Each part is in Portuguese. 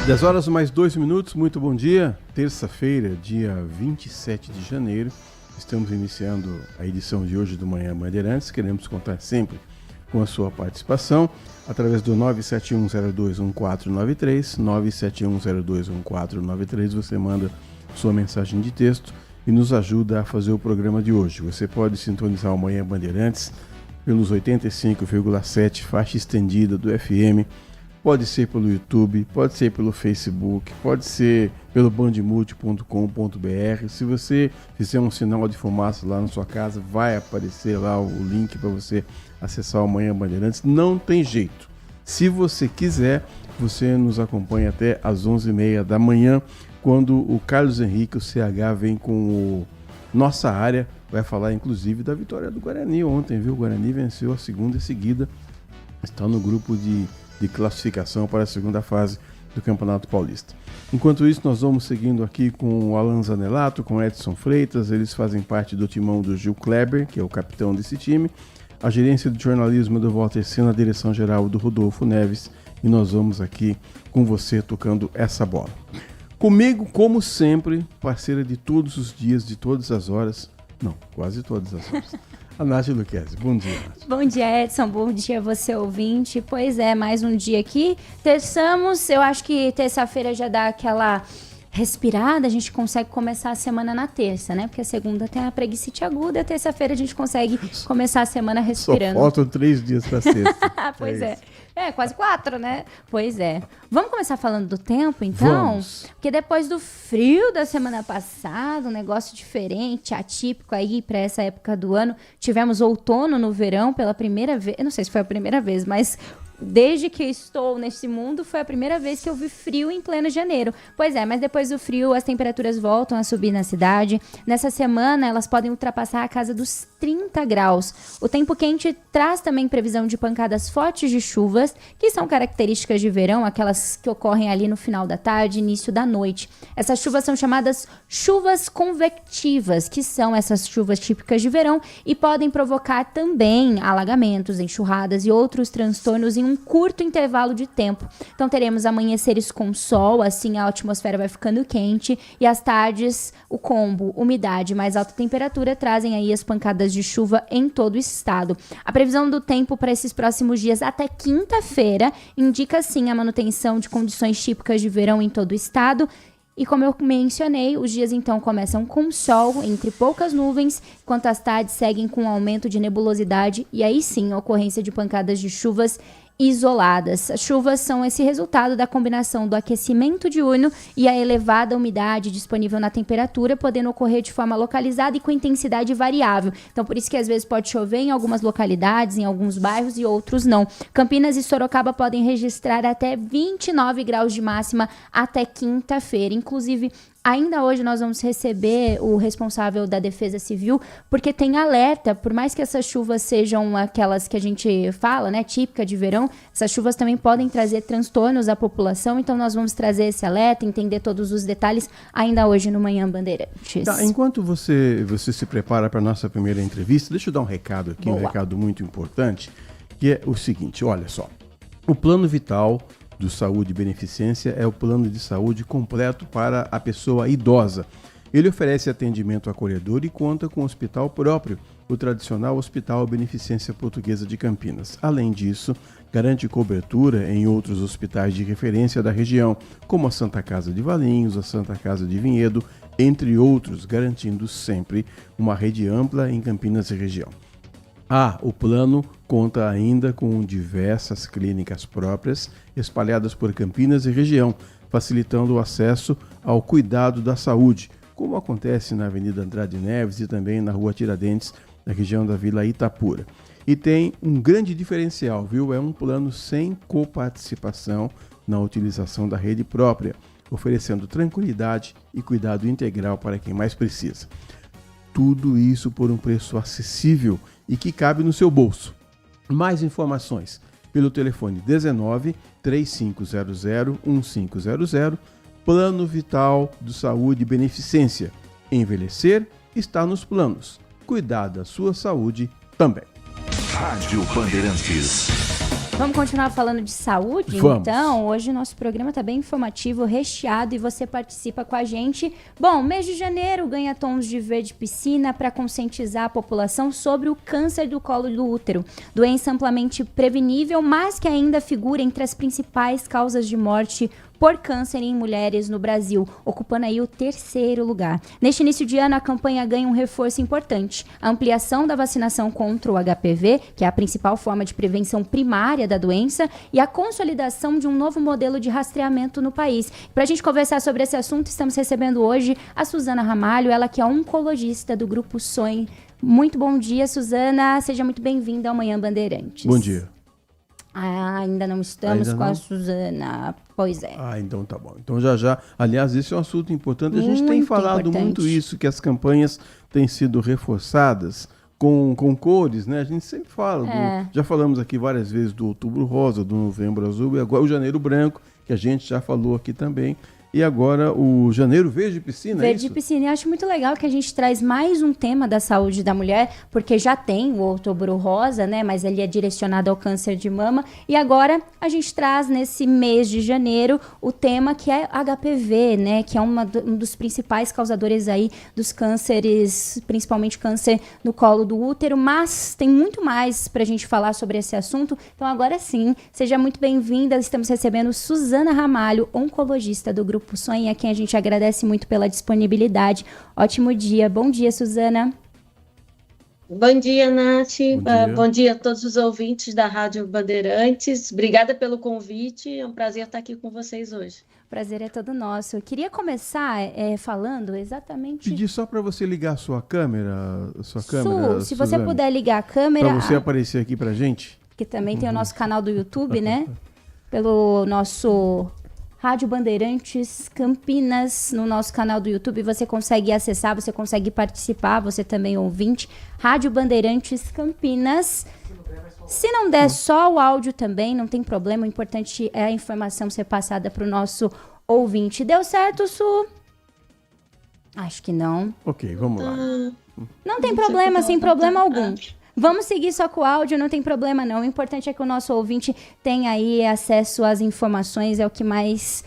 10 horas mais 2 minutos, muito bom dia. Terça-feira, dia 27 de janeiro. Estamos iniciando a edição de hoje do Manhã Bandeirantes. Queremos contar sempre com a sua participação através do 971021493. 971021493. Você manda sua mensagem de texto e nos ajuda a fazer o programa de hoje. Você pode sintonizar o Manhã Bandeirantes pelos 85,7 faixa estendida do FM. Pode ser pelo YouTube, pode ser pelo Facebook, pode ser pelo bandmulti.com.br. Se você fizer um sinal de fumaça lá na sua casa, vai aparecer lá o link para você acessar o Manhã Bandeirantes. Não tem jeito. Se você quiser, você nos acompanha até às 11h30 da manhã, quando o Carlos Henrique, o CH, vem com o Nossa Área. Vai falar, inclusive, da vitória do Guarani ontem, viu? O Guarani venceu a segunda seguida. Está no grupo de classificação para a segunda fase do Campeonato Paulista. Enquanto isso, nós vamos seguindo aqui com o Alan Zanelato, com Edson Freitas. Eles fazem parte do timão do Gil Kleber, que é o capitão desse time, a gerência de jornalismo do Walter Sena, a direção geral do Rodolfo Neves, e nós vamos aqui com você tocando essa bola. Comigo, como sempre, parceira de todos os dias, de todas as horas, não, quase todas as horas, a Nath Luquezzi. Bom dia, Nath. Bom dia, Edson. Bom dia, você ouvinte. Pois é, mais um dia aqui. Terçamos. Eu acho que terça-feira já dá aquela respirada. A gente consegue começar a semana na terça, né? Porque a segunda tem a preguicite aguda. A terça-feira a gente consegue começar a semana respirando. Só faltam 3 dias para sexta. Pois é. É, quase 4, né? Pois é. Vamos começar falando do tempo, então? Vamos. Porque depois do frio da semana passada, um negócio diferente, atípico aí para essa época do ano, tivemos outono no verão pela primeira vez. Eu não sei se foi a primeira vez, mas desde que estou nesse mundo, foi a primeira vez que eu vi frio em pleno janeiro. Pois é, mas depois do frio, as temperaturas voltam a subir na cidade. Nessa semana, elas podem ultrapassar a casa dos 30 graus. O tempo quente traz também previsão de pancadas fortes de chuvas, que são características de verão, aquelas que ocorrem ali no final da tarde, início da noite. Essas chuvas são chamadas chuvas convectivas, que são essas chuvas típicas de verão e podem provocar também alagamentos, enxurradas e outros transtornos em um curto intervalo de tempo. Então teremos amanheceres com sol, assim a atmosfera vai ficando quente, e às tardes o combo, umidade mais alta temperatura trazem aí as pancadas de chuva em todo o estado. A previsão do tempo para esses próximos dias até quinta-feira indica sim a manutenção de condições típicas de verão em todo o estado. E como eu mencionei, os dias então começam com sol, entre poucas nuvens, enquanto as tardes seguem com um aumento de nebulosidade e aí sim a ocorrência de pancadas de chuvas isoladas. As chuvas são esse resultado da combinação do aquecimento diurno e a elevada umidade disponível na temperatura, podendo ocorrer de forma localizada e com intensidade variável. Então, por isso que às vezes pode chover em algumas localidades, em alguns bairros e outros não. Campinas e Sorocaba podem registrar até 29 graus de máxima até quinta-feira. Inclusive, ainda hoje nós vamos receber o responsável da Defesa Civil, porque tem alerta, por mais que essas chuvas sejam aquelas que a gente fala, né, típica de verão, essas chuvas também podem trazer transtornos à população, então nós vamos trazer esse alerta, entender todos os detalhes ainda hoje no Manhã Bandeirantes. Tá, enquanto você se prepara para a nossa primeira entrevista, deixa eu dar um recado aqui, um recado muito importante, que é o seguinte, olha só, o Plano Vital do Saúde e Beneficência é o plano de saúde completo para a pessoa idosa. Ele oferece atendimento acolhedor e conta com um hospital próprio, o tradicional Hospital Beneficência Portuguesa de Campinas. Além disso, garante cobertura em outros hospitais de referência da região, como a Santa Casa de Valinhos, a Santa Casa de Vinhedo, entre outros, garantindo sempre uma rede ampla em Campinas e região. O plano conta ainda com diversas clínicas próprias espalhadas por Campinas e região, facilitando o acesso ao cuidado da saúde, como acontece na Avenida Andrade Neves e também na Rua Tiradentes, na região da Vila Itapura. E tem um grande diferencial, viu? É um plano sem coparticipação na utilização da rede própria, oferecendo tranquilidade e cuidado integral para quem mais precisa. Tudo isso por um preço acessível e que cabe no seu bolso. Mais informações pelo telefone 19 3500 1500, Plano Vital do Saúde e Beneficência. Envelhecer está nos planos. Cuidar da sua saúde também. Rádio Bandeirantes. Vamos continuar falando de saúde? Vamos. Então, hoje o nosso programa está bem informativo, recheado, e você participa com a gente. Bom, mês de janeiro ganha tons de verde piscina para conscientizar a população sobre o câncer do colo do útero. Doença amplamente prevenível, mas que ainda figura entre as principais causas de morte por câncer em mulheres no Brasil, ocupando aí o 3º lugar. Neste início de ano, a campanha ganha um reforço importante: a ampliação da vacinação contra o HPV, que é a principal forma de prevenção primária da doença, e a consolidação de um novo modelo de rastreamento no país. Para a gente conversar sobre esse assunto, estamos recebendo hoje a Suzana Ramalho, ela que é oncologista do Grupo Sonho. Muito bom dia, Suzana. Seja muito bem-vinda ao Manhã Bandeirantes. Bom dia. Ainda não estamos Ainda com não? a Suzana. Pois é. Então tá bom. Então já. Aliás, esse é um assunto importante. A gente tem Muito falado importante. muito isso, que as campanhas têm sido reforçadas com cores, né? A gente sempre fala. Já falamos aqui várias vezes do Outubro Rosa, do Novembro Azul, e agora o Janeiro Branco, que a gente já falou aqui também. E agora o Janeiro Verde Piscina, Verde é isso? Piscina. E acho muito legal que a gente traz mais um tema da saúde da mulher, porque já tem o Outubro Rosa, né? Mas ele é direcionado ao câncer de mama. E agora a gente traz nesse mês de janeiro o tema que é HPV, né? Que é um dos principais causadores aí dos cânceres, principalmente câncer no colo do útero. Mas tem muito mais pra gente falar sobre esse assunto. Então agora sim, seja muito bem-vinda. Estamos recebendo Suzana Ramalho, oncologista do Grupo Sonho, a quem a gente agradece muito pela disponibilidade. Ótimo dia. Bom dia, Suzana. Bom dia, Nath. Bom dia. Bom dia a todos os ouvintes da Rádio Bandeirantes. Obrigada pelo convite. É um prazer estar aqui com vocês hoje. O prazer é todo nosso. Eu queria começar falando exatamente... Pedir só para você ligar a sua câmera, se se você Suzana, puder ligar a câmera... para você aparecer aqui pra gente. Que também tem o nosso canal do YouTube, né? Pelo nosso... Rádio Bandeirantes Campinas, no nosso canal do YouTube, você consegue acessar, você consegue participar, você também ouvinte, Rádio Bandeirantes Campinas. Se não der só o áudio também, não tem problema, o importante é a informação ser passada para o nosso ouvinte. Deu certo, Su? Acho que não. Ok, vamos lá. Não tem problema, sem problema algum. Vamos seguir só com o áudio, não tem problema não. O importante é que o nosso ouvinte tenha aí acesso às informações, é o que mais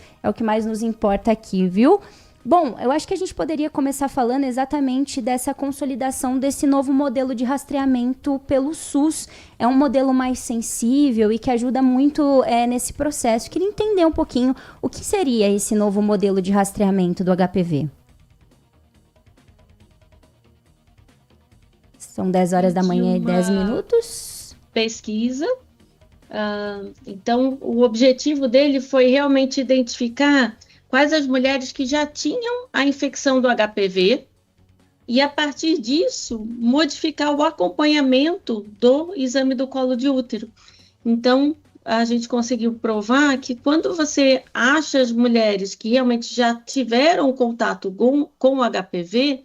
nos importa aqui, viu? Bom, eu acho que a gente poderia começar falando exatamente dessa consolidação desse novo modelo de rastreamento pelo SUS. É um modelo mais sensível e que ajuda muito nesse processo. Queria entender um pouquinho o que seria esse novo modelo de rastreamento do HPV. São 10 horas da manhã e 10 minutos. Pesquisa. Então, o objetivo dele foi realmente identificar quais as mulheres que já tinham a infecção do HPV e, a partir disso, modificar o acompanhamento do exame do colo de útero. Então, a gente conseguiu provar que quando você acha as mulheres que realmente já tiveram contato com o HPV,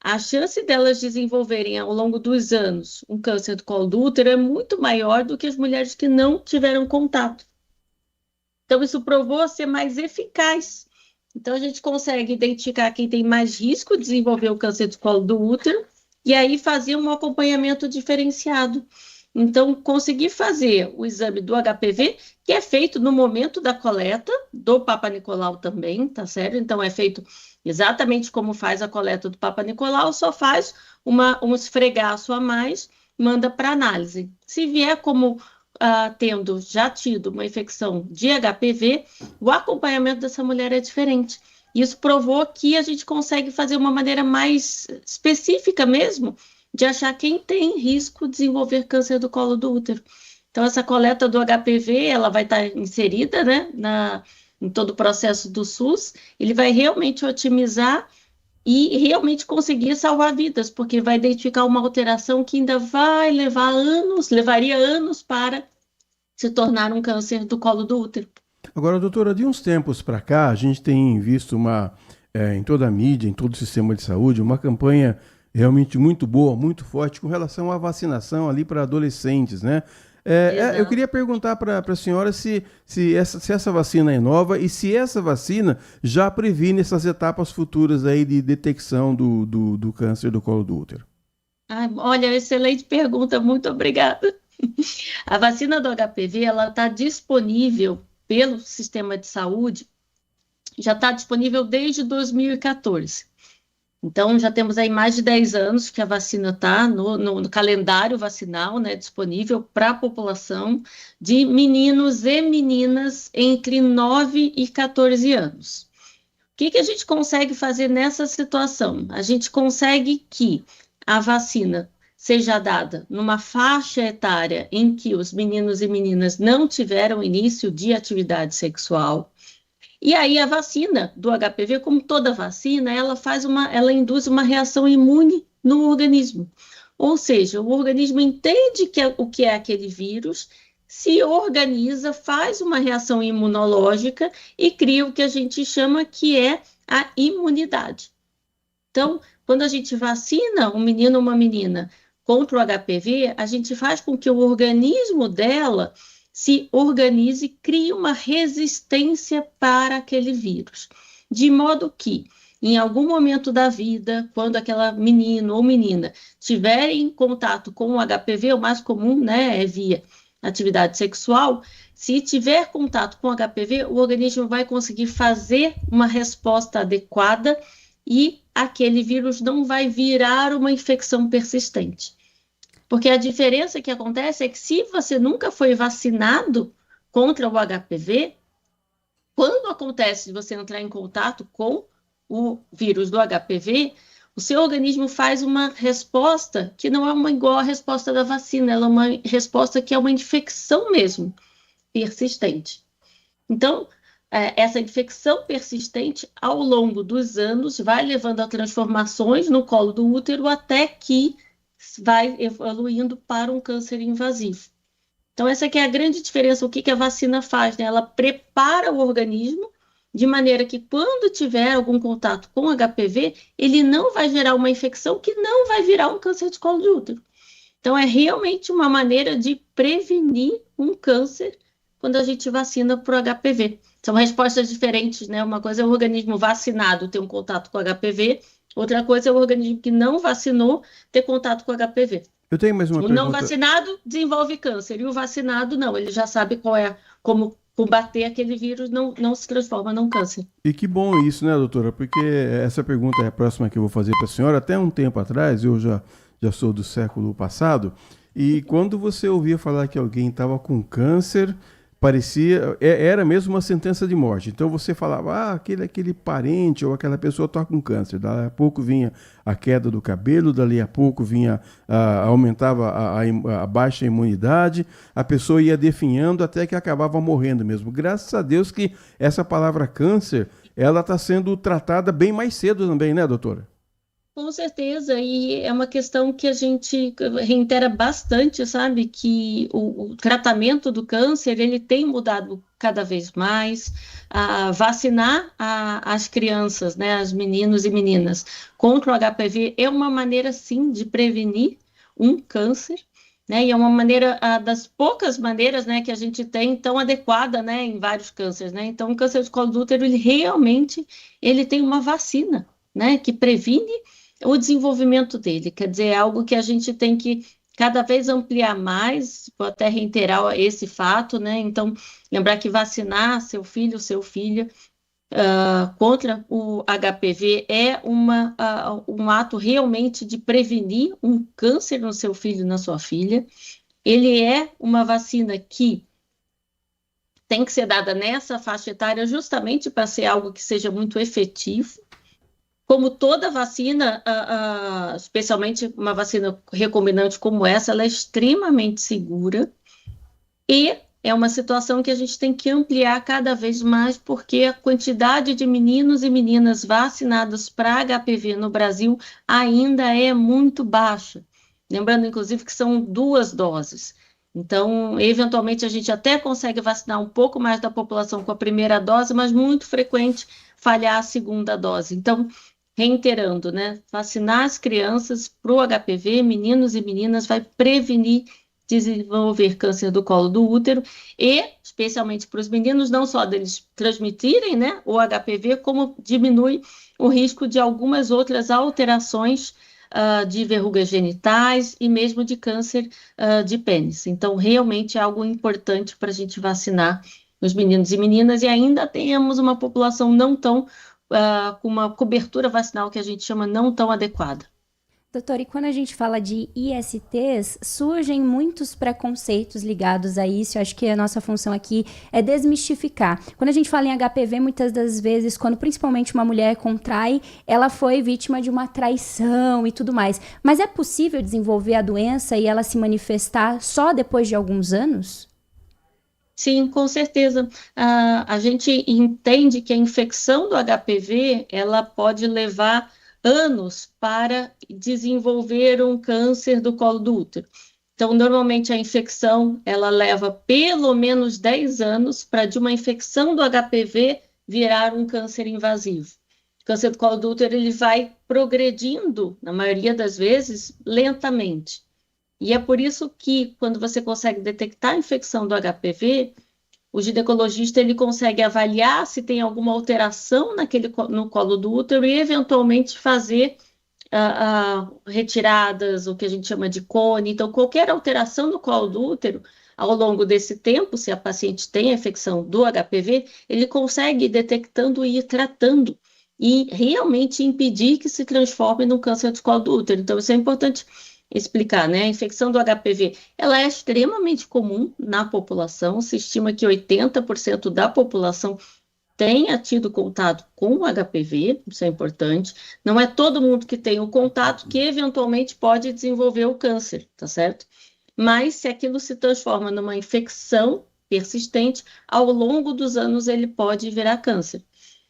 a chance delas desenvolverem ao longo dos anos um câncer do colo do útero é muito maior do que as mulheres que não tiveram contato. Então, isso provou ser mais eficaz. Então, a gente consegue identificar quem tem mais risco de desenvolver o câncer do colo do útero e aí fazer um acompanhamento diferenciado. Então, conseguir fazer o exame do HPV, que é feito no momento da coleta, do Papa Nicolau também, tá certo? Então, é feito exatamente como faz a coleta do Papa Nicolau, só faz um esfregaço a mais, manda para análise. Se vier como tendo já tido uma infecção de HPV, o acompanhamento dessa mulher é diferente. Isso provou que a gente consegue fazer uma maneira mais específica mesmo, de achar quem tem risco de desenvolver câncer do colo do útero. Então, essa coleta do HPV, ela vai estar inserida, né, em todo o processo do SUS, ele vai realmente otimizar e realmente conseguir salvar vidas, porque vai identificar uma alteração que ainda vai levaria anos para se tornar um câncer do colo do útero. Agora, doutora, de uns tempos para cá, a gente tem visto em toda a mídia, em todo o sistema de saúde, uma campanha realmente muito boa, muito forte com relação à vacinação ali para adolescentes, né? Eu queria perguntar para a senhora se essa vacina é nova e se essa vacina já previne essas etapas futuras aí de detecção do câncer do colo do útero. Olha, excelente pergunta, muito obrigada. A vacina do HPV, ela está disponível pelo sistema de saúde, já está disponível desde 2014. Então, já temos aí mais de 10 anos que a vacina está no calendário vacinal, né, disponível para a população de meninos e meninas entre 9 e 14 anos. O que a gente consegue fazer nessa situação? A gente consegue que a vacina seja dada numa faixa etária em que os meninos e meninas não tiveram início de atividade sexual. E aí a vacina do HPV, como toda vacina, ela induz uma reação imune no organismo. Ou seja, o organismo entende o que é aquele vírus, se organiza, faz uma reação imunológica e cria o que a gente chama que é a imunidade. Então, quando a gente vacina um menino ou uma menina contra o HPV, a gente faz com que o organismo dela se organize e crie uma resistência para aquele vírus. De modo que, em algum momento da vida, quando aquela menino ou menina tiver em contato com o HPV, o mais comum, né, é via atividade sexual, se tiver contato com o HPV, o organismo vai conseguir fazer uma resposta adequada e aquele vírus não vai virar uma infecção persistente. Porque a diferença que acontece é que se você nunca foi vacinado contra o HPV, quando acontece de você entrar em contato com o vírus do HPV, o seu organismo faz uma resposta que não é igual à resposta da vacina, ela é uma resposta que é uma infecção mesmo, persistente. Então, essa infecção persistente, ao longo dos anos, vai levando a transformações no colo do útero até que vai evoluindo para um câncer invasivo. Então, essa aqui é a grande diferença, o que a vacina faz, né? Ela prepara o organismo de maneira que, quando tiver algum contato com HPV, ele não vai gerar uma infecção que não vai virar um câncer de colo de útero. Então, é realmente uma maneira de prevenir um câncer quando a gente vacina por HPV. São respostas diferentes, né? Uma coisa é o organismo vacinado ter um contato com HPV, outra coisa é o organismo que não vacinou ter contato com HPV. Eu tenho mais uma pergunta. O não vacinado desenvolve câncer e o vacinado não. Ele já sabe como combater aquele vírus, não se transforma num câncer. E que bom isso, né, doutora? Porque essa pergunta é a próxima que eu vou fazer para a senhora. Até um tempo atrás, eu já sou do século passado, e quando você ouvia falar que alguém estava com câncer, era mesmo uma sentença de morte. Então você falava, aquele parente ou aquela pessoa está com câncer. Daí a pouco vinha a queda do cabelo, dali a pouco aumentava a baixa imunidade, a pessoa ia definhando até que acabava morrendo mesmo. Graças a Deus que essa palavra câncer, ela está sendo tratada bem mais cedo também, né, doutora? Com certeza, e é uma questão que a gente reitera bastante, sabe, que o tratamento do câncer, ele tem mudado cada vez mais. Vacinar as crianças, né, as meninos e meninas contra o HPV é uma maneira, sim, de prevenir um câncer, né, e é uma maneira, das poucas maneiras, né, que a gente tem tão adequada, né, em vários cânceres, né. Então, o câncer de colo do útero, ele tem uma vacina, né, que previne o desenvolvimento dele. Quer dizer, é algo que a gente tem que cada vez ampliar mais, vou até reiterar esse fato, né? Então, lembrar que vacinar seu filho, sua filha, contra o HPV é um ato realmente de prevenir um câncer no seu filho, na sua filha. Ele é uma vacina que tem que ser dada nessa faixa etária justamente para ser algo que seja muito efetivo. Como toda vacina, especialmente uma vacina recombinante como essa, ela é extremamente segura e é uma situação que a gente tem que ampliar cada vez mais, porque a quantidade de meninos e meninas vacinados para HPV no Brasil ainda é muito baixa. Lembrando, inclusive, que são 2 doses. Então, eventualmente, a gente até consegue vacinar um pouco mais da população com a primeira dose, mas muito frequente falhar a segunda dose. Então, reiterando, né? Vacinar as crianças para o HPV, meninos e meninas, vai prevenir desenvolver câncer do colo do útero e, especialmente para os meninos, não só deles transmitirem, né, o HPV, como diminui o risco de algumas outras alterações de verrugas genitais e mesmo de câncer de pênis. Então, realmente é algo importante para a gente vacinar os meninos e meninas, e ainda temos uma população não tão, com uma cobertura vacinal que a gente chama não tão adequada. Doutora, e quando a gente fala de ISTs, surgem muitos preconceitos ligados a isso. Eu acho que a nossa função aqui é desmistificar. Quando a gente fala em HPV, muitas das vezes, quando principalmente uma mulher contrai, ela foi vítima de uma traição e tudo mais. Mas é possível desenvolver a doença e ela se manifestar só depois de alguns anos? Sim, com certeza. A gente entende que a infecção do HPV, ela pode levar anos para desenvolver um câncer do colo do útero. Então, normalmente a infecção, ela leva pelo menos 10 anos para de uma infecção do HPV virar um câncer invasivo. O câncer do colo do útero, ele vai progredindo, na maioria das vezes, lentamente. E é por isso que, quando você consegue detectar a infecção do HPV, o ginecologista ele consegue avaliar se tem alguma alteração no colo do útero e, eventualmente, fazer retiradas, o que a gente chama de cone. Então, qualquer alteração no colo do útero, ao longo desse tempo, se a paciente tem a infecção do HPV, ele consegue ir detectando e ir tratando e realmente impedir que se transforme num câncer do colo do útero. Então, isso é importante explicar, né? A infecção do HPV, ela é extremamente comum na população, se estima que 80% da população tenha tido contato com o HPV, isso é importante. Não é todo mundo que tem o contato que eventualmente pode desenvolver o câncer, tá certo? Mas se aquilo se transforma numa infecção persistente, ao longo dos anos ele pode virar câncer.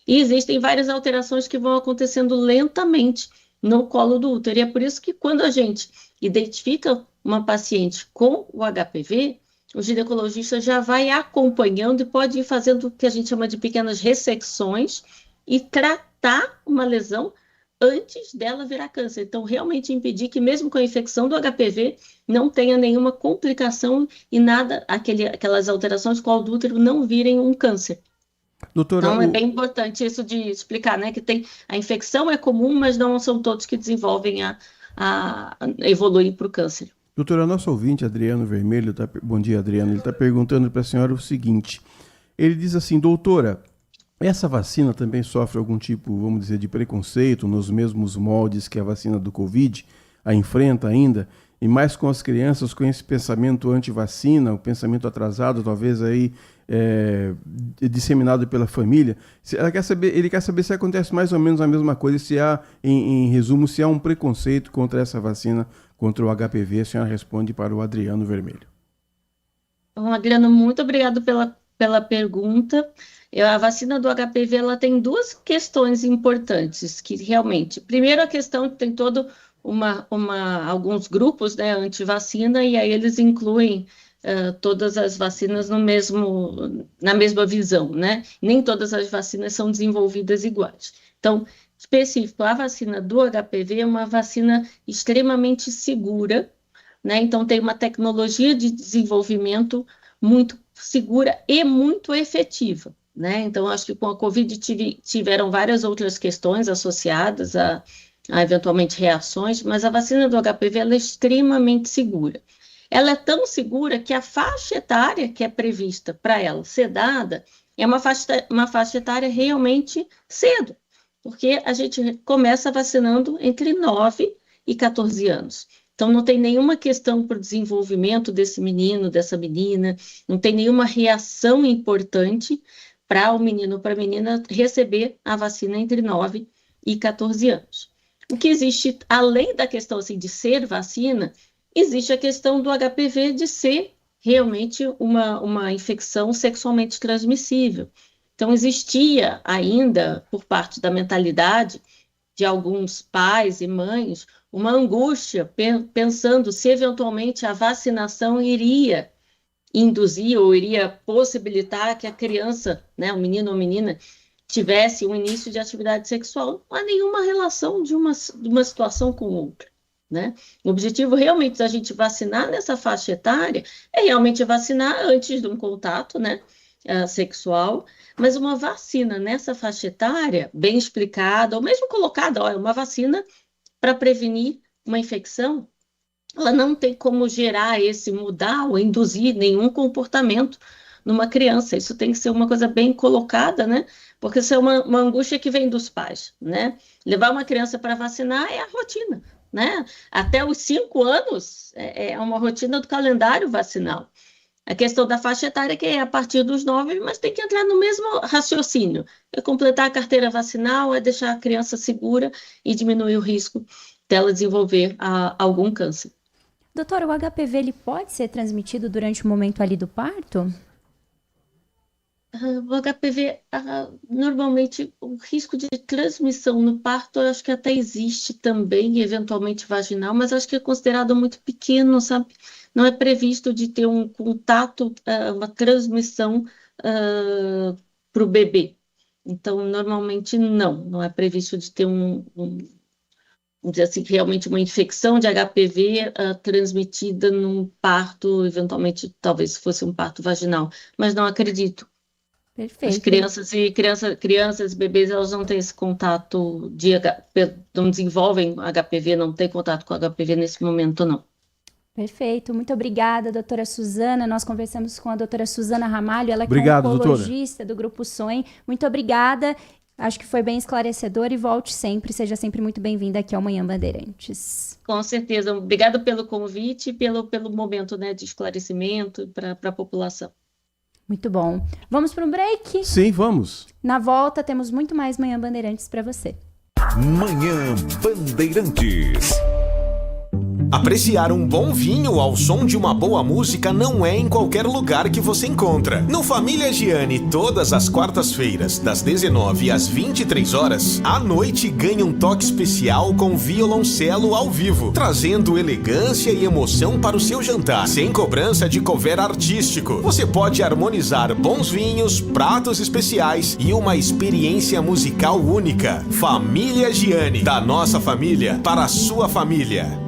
E existem várias alterações que vão acontecendo lentamente no colo do útero. E é por isso que quando a gente identifica uma paciente com o HPV, o ginecologista já vai acompanhando e pode ir fazendo o que a gente chama de pequenas ressecções e tratar uma lesão antes dela virar câncer. Então, realmente impedir que, mesmo com a infecção do HPV, não tenha nenhuma complicação e nada, aquelas alterações do colo do útero não virem um câncer. Doutora, então, é bem importante isso de explicar, né? Que a infecção é comum, mas não são todos que desenvolvem a evoluir para o câncer. Doutora, nosso ouvinte, Adriano Vermelho, bom dia, Adriano, ele está perguntando para a senhora o seguinte, ele diz assim, doutora, essa vacina também sofre algum tipo, vamos dizer, de preconceito nos mesmos moldes que a vacina do Covid a enfrenta ainda, e mais com as crianças com esse pensamento anti-vacina, o pensamento atrasado, talvez aí disseminado pela família. Ele quer saber se acontece mais ou menos a mesma coisa, se há, em resumo, se há um preconceito contra essa vacina, contra o HPV. A senhora responde para o Adriano Vermelho. Bom, Adriano, muito obrigado pela pergunta. A vacina do HPV ela tem duas questões importantes, que realmente, primeiro a questão que tem todo alguns grupos, né, anti-vacina, e aí eles incluem todas as vacinas na mesma visão, né? Nem todas as vacinas são desenvolvidas iguais. Então, específico, a vacina do HPV é uma vacina extremamente segura, né? Então, tem uma tecnologia de desenvolvimento muito segura e muito efetiva, né? Então, acho que com a Covid tiveram várias outras questões associadas a eventualmente reações, mas a vacina do HPV ela é extremamente segura. Ela é tão segura que a faixa etária que é prevista para ela ser dada é uma faixa etária realmente cedo, porque a gente começa vacinando entre 9 e 14 anos. Então, não tem nenhuma questão para o desenvolvimento desse menino, dessa menina, não tem nenhuma reação importante para o menino ou para a menina receber a vacina entre 9 e 14 anos. O que existe, além da questão assim, de ser vacina, existe a questão do HPV de ser realmente uma infecção sexualmente transmissível. Então, existia ainda, por parte da mentalidade de alguns pais e mães, uma angústia, pensando se eventualmente a vacinação iria induzir ou iria possibilitar que a criança, né, o menino ou menina, tivesse um início de atividade sexual. Não há nenhuma relação de uma situação com outra, né? O objetivo realmente da gente vacinar nessa faixa etária é realmente vacinar antes de um contato, né, sexual, mas uma vacina nessa faixa etária, bem explicada, ou mesmo colocada, ó, é uma vacina para prevenir uma infecção, ela não tem como mudar ou induzir nenhum comportamento numa criança. Isso tem que ser uma coisa bem colocada, né? Porque isso é uma angústia que vem dos pais, né? Levar uma criança para vacinar é a rotina, né? Até os 5 anos é uma rotina do calendário vacinal. A questão da faixa etária que é a partir dos 9, mas tem que entrar no mesmo raciocínio. É completar a carteira vacinal, é deixar a criança segura e diminuir o risco dela desenvolver algum câncer. Doutora, o HPV ele pode ser transmitido durante o momento ali do parto? O HPV, normalmente, o risco de transmissão no parto, eu acho que até existe também, eventualmente vaginal, mas acho que é considerado muito pequeno, sabe? Não é previsto de ter um contato, uma transmissão para o bebê. Então, normalmente, não é previsto de ter vamos dizer assim, realmente uma infecção de HPV transmitida num parto, eventualmente, talvez fosse um parto vaginal, mas não acredito. Perfeito. As crianças, bebês, elas não têm esse contato não desenvolvem HPV, não têm contato com HPV nesse momento, não. Perfeito, muito obrigada, doutora Suzana. Nós conversamos com a doutora Suzana Ramalho, ela é oncologista do Grupo Sonho. Muito obrigada, acho que foi bem esclarecedor e volte sempre, seja sempre muito bem-vinda aqui ao Manhã Bandeirantes. Com certeza, obrigada pelo convite e pelo momento, né, de esclarecimento para a população. Muito bom. Vamos para um break? Sim, vamos. Na volta, temos muito mais Manhã Bandeirantes para você. Manhã Bandeirantes. Apreciar um bom vinho ao som de uma boa música não é em qualquer lugar que você encontra. No Família Gianni, todas as quartas-feiras, das 19 às 23 horas, a noite ganha um toque especial com violoncelo ao vivo, trazendo elegância e emoção para o seu jantar, sem cobrança de cover artístico. Você pode harmonizar bons vinhos, pratos especiais e uma experiência musical única. Família Gianni, da nossa família para a sua família.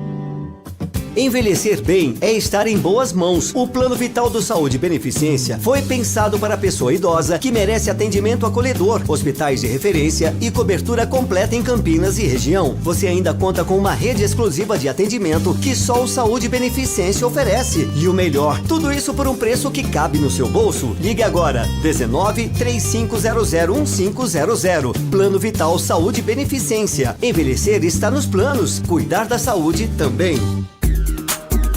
Envelhecer bem é estar em boas mãos. O Plano Vital do Saúde e Beneficência foi pensado para a pessoa idosa que merece atendimento acolhedor, hospitais de referência e cobertura completa em Campinas e região. Você ainda conta com uma rede exclusiva de atendimento que só o Saúde e Beneficência oferece. E o melhor, tudo isso por um preço que cabe no seu bolso. Ligue agora, 19 3500 1500. Plano Vital Saúde e Beneficência. Envelhecer está nos planos. Cuidar da saúde também.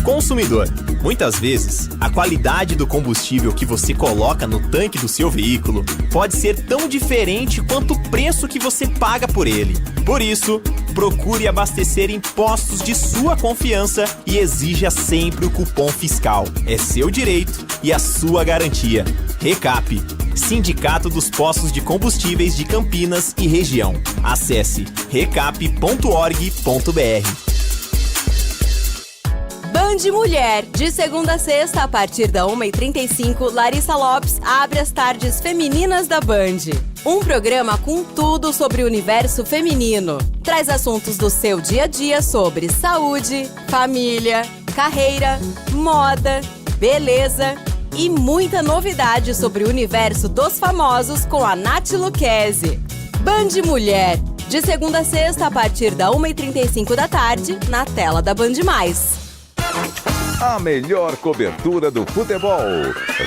Consumidor, muitas vezes, a qualidade do combustível que você coloca no tanque do seu veículo pode ser tão diferente quanto o preço que você paga por ele. Por isso, procure abastecer em postos de sua confiança e exija sempre o cupom fiscal. É seu direito e a sua garantia. Recap, Sindicato dos Postos de Combustíveis de Campinas e Região. Acesse recap.org.br. Band Mulher, de segunda a sexta, a partir da 1h35, Larissa Lopes abre as tardes femininas da Band. Um programa com tudo sobre o universo feminino. Traz assuntos do seu dia a dia sobre saúde, família, carreira, moda, beleza e muita novidade sobre o universo dos famosos com a Nath Lucchesi. Band Mulher, de segunda a sexta, a partir da 1h35 da tarde, na tela da Band+. A melhor cobertura do futebol.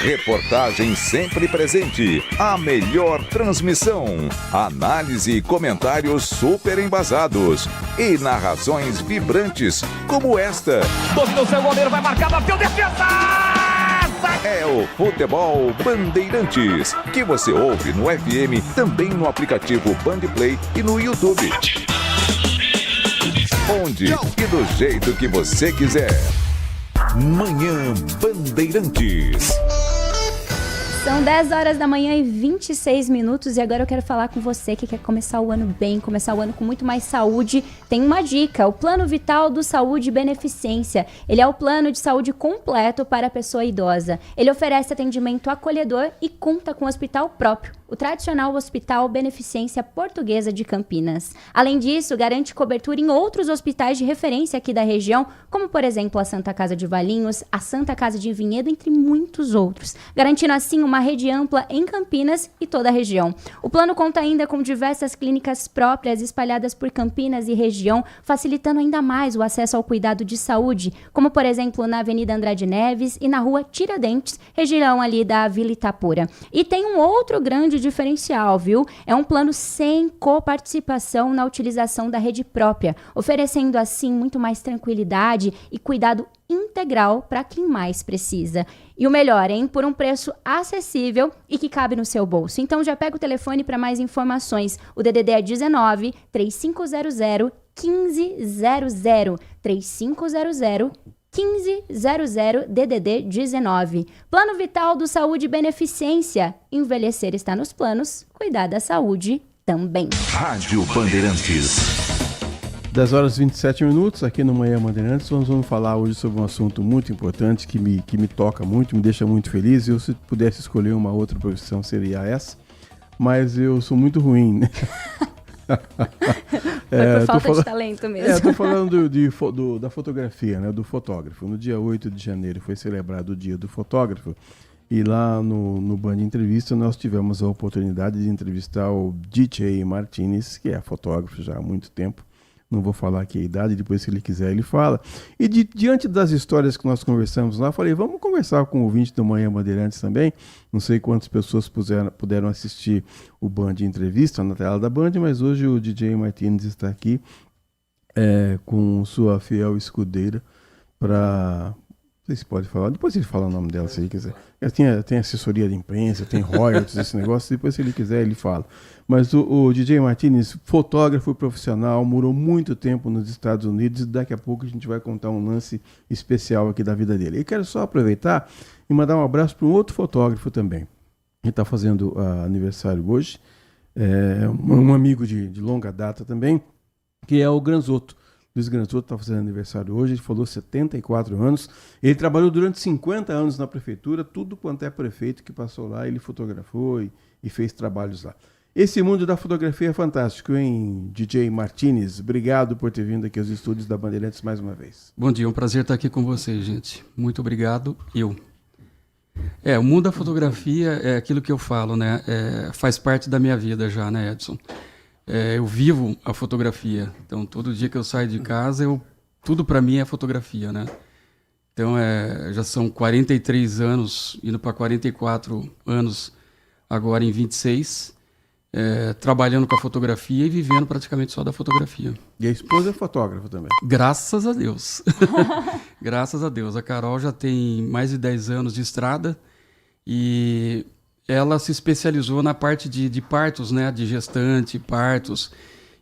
Reportagem sempre presente. A melhor transmissão. Análise e comentários super embasados. E narrações vibrantes, como esta. Dominou seu goleiro, vai marcar, bateu, defesa! É o Futebol Bandeirantes, que você ouve no FM, também no aplicativo Bandplay e no YouTube. Onde e do jeito que você quiser. Manhã Bandeirantes. São 10 horas da manhã e 26 minutos e agora eu quero falar com você que quer começar o ano bem, começar o ano com muito mais saúde. Tem uma dica, o Plano Vital do Saúde e Beneficência. Ele é o plano de saúde completo para a pessoa idosa. Ele oferece atendimento acolhedor e conta com hospital próprio, o tradicional Hospital Beneficência Portuguesa de Campinas. Além disso, garante cobertura em outros hospitais de referência aqui da região, como por exemplo a Santa Casa de Valinhos, a Santa Casa de Vinhedo, entre muitos outros, garantindo assim uma rede ampla em Campinas e toda a região. O plano conta ainda com diversas clínicas próprias espalhadas por Campinas e região, facilitando ainda mais o acesso ao cuidado de saúde, como por exemplo na Avenida Andrade Neves e na Rua Tiradentes, região ali da Vila Itapura. E tem um outro grande diferencial, viu? É um plano sem coparticipação na utilização da rede própria, oferecendo assim muito mais tranquilidade e cuidado integral para quem mais precisa. E o melhor, hein? Por um preço acessível e que cabe no seu bolso. Então já pega o telefone para mais informações. O DDD é 19 3500 1500 3500 1500 DDD 19. Plano Vital do Saúde e Beneficência. Envelhecer está nos planos, cuidar da saúde também. Rádio Bandeirantes. 10 horas e 27 minutos, aqui no Manhã Bandeirantes. Vamos falar hoje sobre um assunto muito importante que me toca muito, me deixa muito feliz. Eu, se pudesse escolher uma outra profissão, seria essa. Mas eu sou muito ruim, né? Foi por falta de talento mesmo. Estou falando da fotografia, né, do fotógrafo. No dia 8 de janeiro foi celebrado o Dia do Fotógrafo. E lá no Band Entrevista nós tivemos a oportunidade de entrevistar o DJ Martinez, que é fotógrafo já há muito tempo. Não vou falar aqui a idade, depois se ele quiser ele fala. E diante das histórias que nós conversamos lá, falei, vamos conversar com o ouvinte do Manhã Bandeirantes também. Não sei quantas pessoas puderam assistir o Band Entrevista na tela da Band, mas hoje o DJ Martinez está aqui com sua fiel escudeira para... Não sei se pode falar, depois ele fala o nome dela, se ele quiser. Tem assessoria de imprensa, tem royalties, esse negócio, depois se ele quiser ele fala. Mas o DJ Martinez, fotógrafo profissional, morou muito tempo nos Estados Unidos e daqui a pouco a gente vai contar um lance especial aqui da vida dele. E quero só aproveitar e mandar um abraço para um outro fotógrafo também, que está fazendo aniversário hoje, um amigo de longa data também, que é o Granzotto. Luiz Granzotto está fazendo aniversário hoje, ele falou 74 anos. Ele trabalhou durante 50 anos na prefeitura, tudo quanto é prefeito que passou lá, ele fotografou e fez trabalhos lá. Esse mundo da fotografia é fantástico, hein, DJ Martinez? Obrigado por ter vindo aqui aos estúdios da Bandeirantes mais uma vez. Bom dia, é um prazer estar aqui com vocês, gente. Muito obrigado. O mundo da fotografia é aquilo que eu falo, né? Faz parte da minha vida já, né, Edson? Eu vivo a fotografia, então todo dia que eu saio de casa, tudo para mim é fotografia, né? Então já são 43 anos, indo para 44 anos agora em 26, trabalhando com a fotografia e vivendo praticamente só da fotografia. E a esposa é fotógrafa também? Graças a Deus. Graças a Deus. A Carol já tem mais de 10 anos de estrada e... ela se especializou na parte de partos, né? De gestante, partos.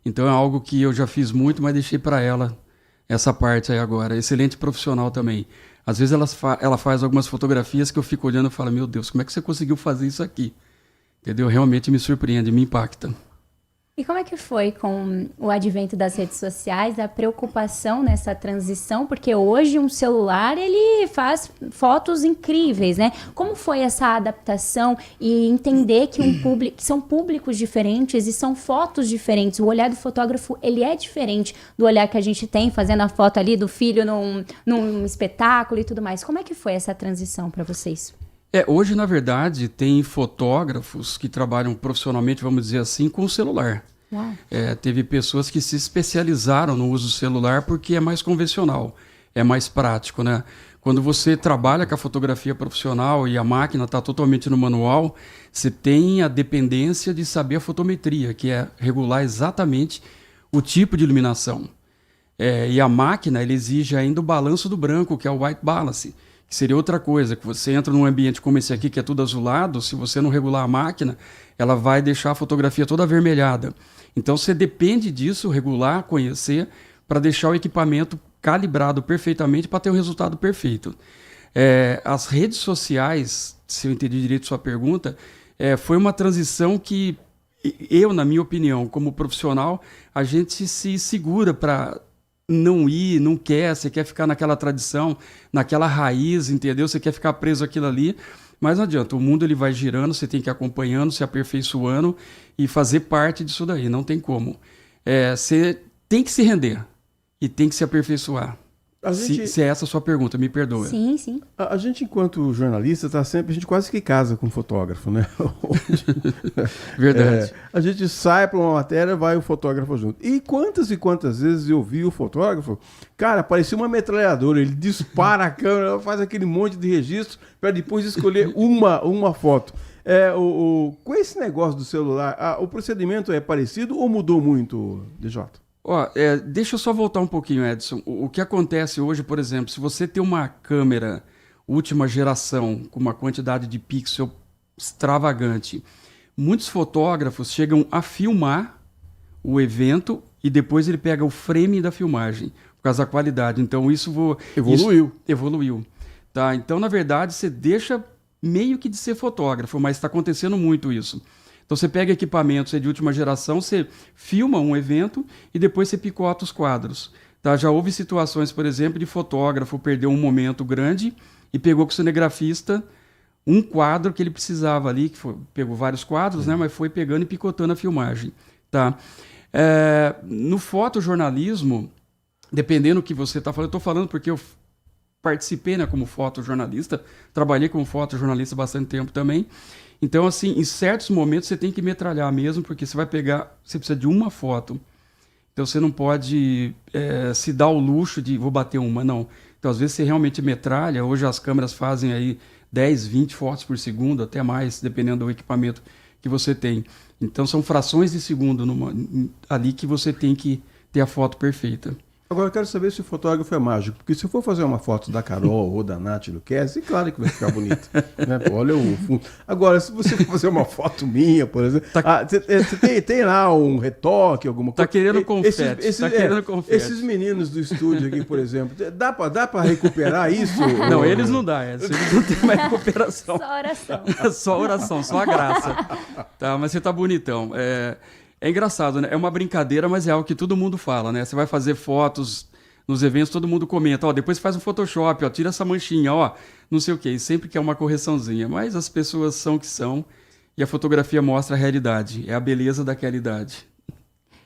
Então é algo que eu já fiz muito, mas deixei para ela essa parte aí agora. Excelente profissional também. Às vezes ela faz algumas fotografias que eu fico olhando e falo, meu Deus, como é que você conseguiu fazer isso aqui? Entendeu? Realmente me surpreende, me impacta. E como é que foi com o advento das redes sociais, a preocupação nessa transição? Porque hoje um celular, ele faz fotos incríveis, né? Como foi essa adaptação e entender que que são públicos diferentes e são fotos diferentes? O olhar do fotógrafo, ele é diferente do olhar que a gente tem fazendo a foto ali do filho num espetáculo e tudo mais. Como é que foi essa transição para vocês? Hoje, na verdade, tem fotógrafos que trabalham profissionalmente, vamos dizer assim, com o celular. Teve pessoas que se especializaram no uso do celular porque é mais convencional, é mais prático, né? Quando você trabalha com a fotografia profissional e a máquina está totalmente no manual, você tem a dependência de saber a fotometria, que é regular exatamente o tipo de iluminação. E a máquina ela exige ainda o balanço do branco, que é o white balance, que seria outra coisa, que você entra num ambiente como esse aqui, que é tudo azulado, se você não regular a máquina, ela vai deixar a fotografia toda avermelhada. Então você depende disso, regular, conhecer, para deixar o equipamento calibrado perfeitamente para ter o resultado perfeito. As redes sociais, se eu entendi direito sua pergunta, foi uma transição que eu, na minha opinião, como profissional, a gente se segura para... não quer, você quer ficar naquela tradição, naquela raiz, entendeu? Você quer ficar preso àquilo ali, mas não adianta, o mundo ele vai girando, você tem que ir acompanhando, se aperfeiçoando e fazer parte disso daí, não tem como. Você tem que se render e tem que se aperfeiçoar. Se é essa a sua pergunta, me perdoa. Sim, sim. A gente, enquanto jornalista, tá sempre, a gente quase que casa com fotógrafo, né? Verdade. A gente sai para uma matéria, vai o fotógrafo junto. E quantas vezes eu vi o fotógrafo, cara, parecia uma metralhadora, ele dispara a câmera, faz aquele monte de registro para depois escolher uma foto. Com esse negócio do celular, o procedimento é parecido ou mudou muito, DJ? Deixa eu só voltar um pouquinho, Edson. O que acontece hoje, por exemplo, se você tem uma câmera última geração com uma quantidade de pixel extravagante, muitos fotógrafos chegam a filmar o evento e depois ele pega o frame da filmagem, por causa da qualidade. Então isso evoluiu. Tá? Então, na verdade, você deixa meio que de ser fotógrafo, mas está acontecendo muito isso. Então você pega equipamentos de última geração, você filma um evento e depois você picota os quadros. Tá? Já houve situações, por exemplo, de fotógrafo perdeu um momento grande e pegou com o cinegrafista um quadro que ele precisava ali, pegou vários quadros, né, mas foi pegando e picotando a filmagem. Tá? No fotojornalismo, dependendo do que você está falando, eu estou falando porque eu participei, né, como fotojornalista, trabalhei como fotojornalista há bastante tempo também. Então, assim, em certos momentos você tem que metralhar mesmo, porque você precisa de uma foto. Então você não pode se dar o luxo de vou bater uma, não. Então, às vezes você realmente metralha. Hoje as câmeras fazem aí 10, 20 fotos por segundo, até mais, dependendo do equipamento que você tem. Então são frações de segundo ali que você tem que ter a foto perfeita. Agora eu quero saber se o fotógrafo é mágico, porque se eu for fazer uma foto da Carol ou da Nath do Kessi, claro que vai ficar bonita. Né? Olha o fundo. Agora, se você for fazer uma foto minha, por exemplo, você tem lá um retoque, alguma coisa. Tá querendo confete. Esses meninos do estúdio aqui, por exemplo, dá pra recuperar isso? Não, eles não dá, eles não tem mais recuperação. Só oração. Só oração, só a graça. Tá, mas você tá bonitão. É engraçado, né? É uma brincadeira, mas é algo que todo mundo fala, né? Você vai fazer fotos nos eventos, todo mundo comenta, depois faz um Photoshop, tira essa manchinha, não sei o quê. E sempre quer uma correçãozinha, mas as pessoas são o que são e a fotografia mostra a realidade, é a beleza da realidade.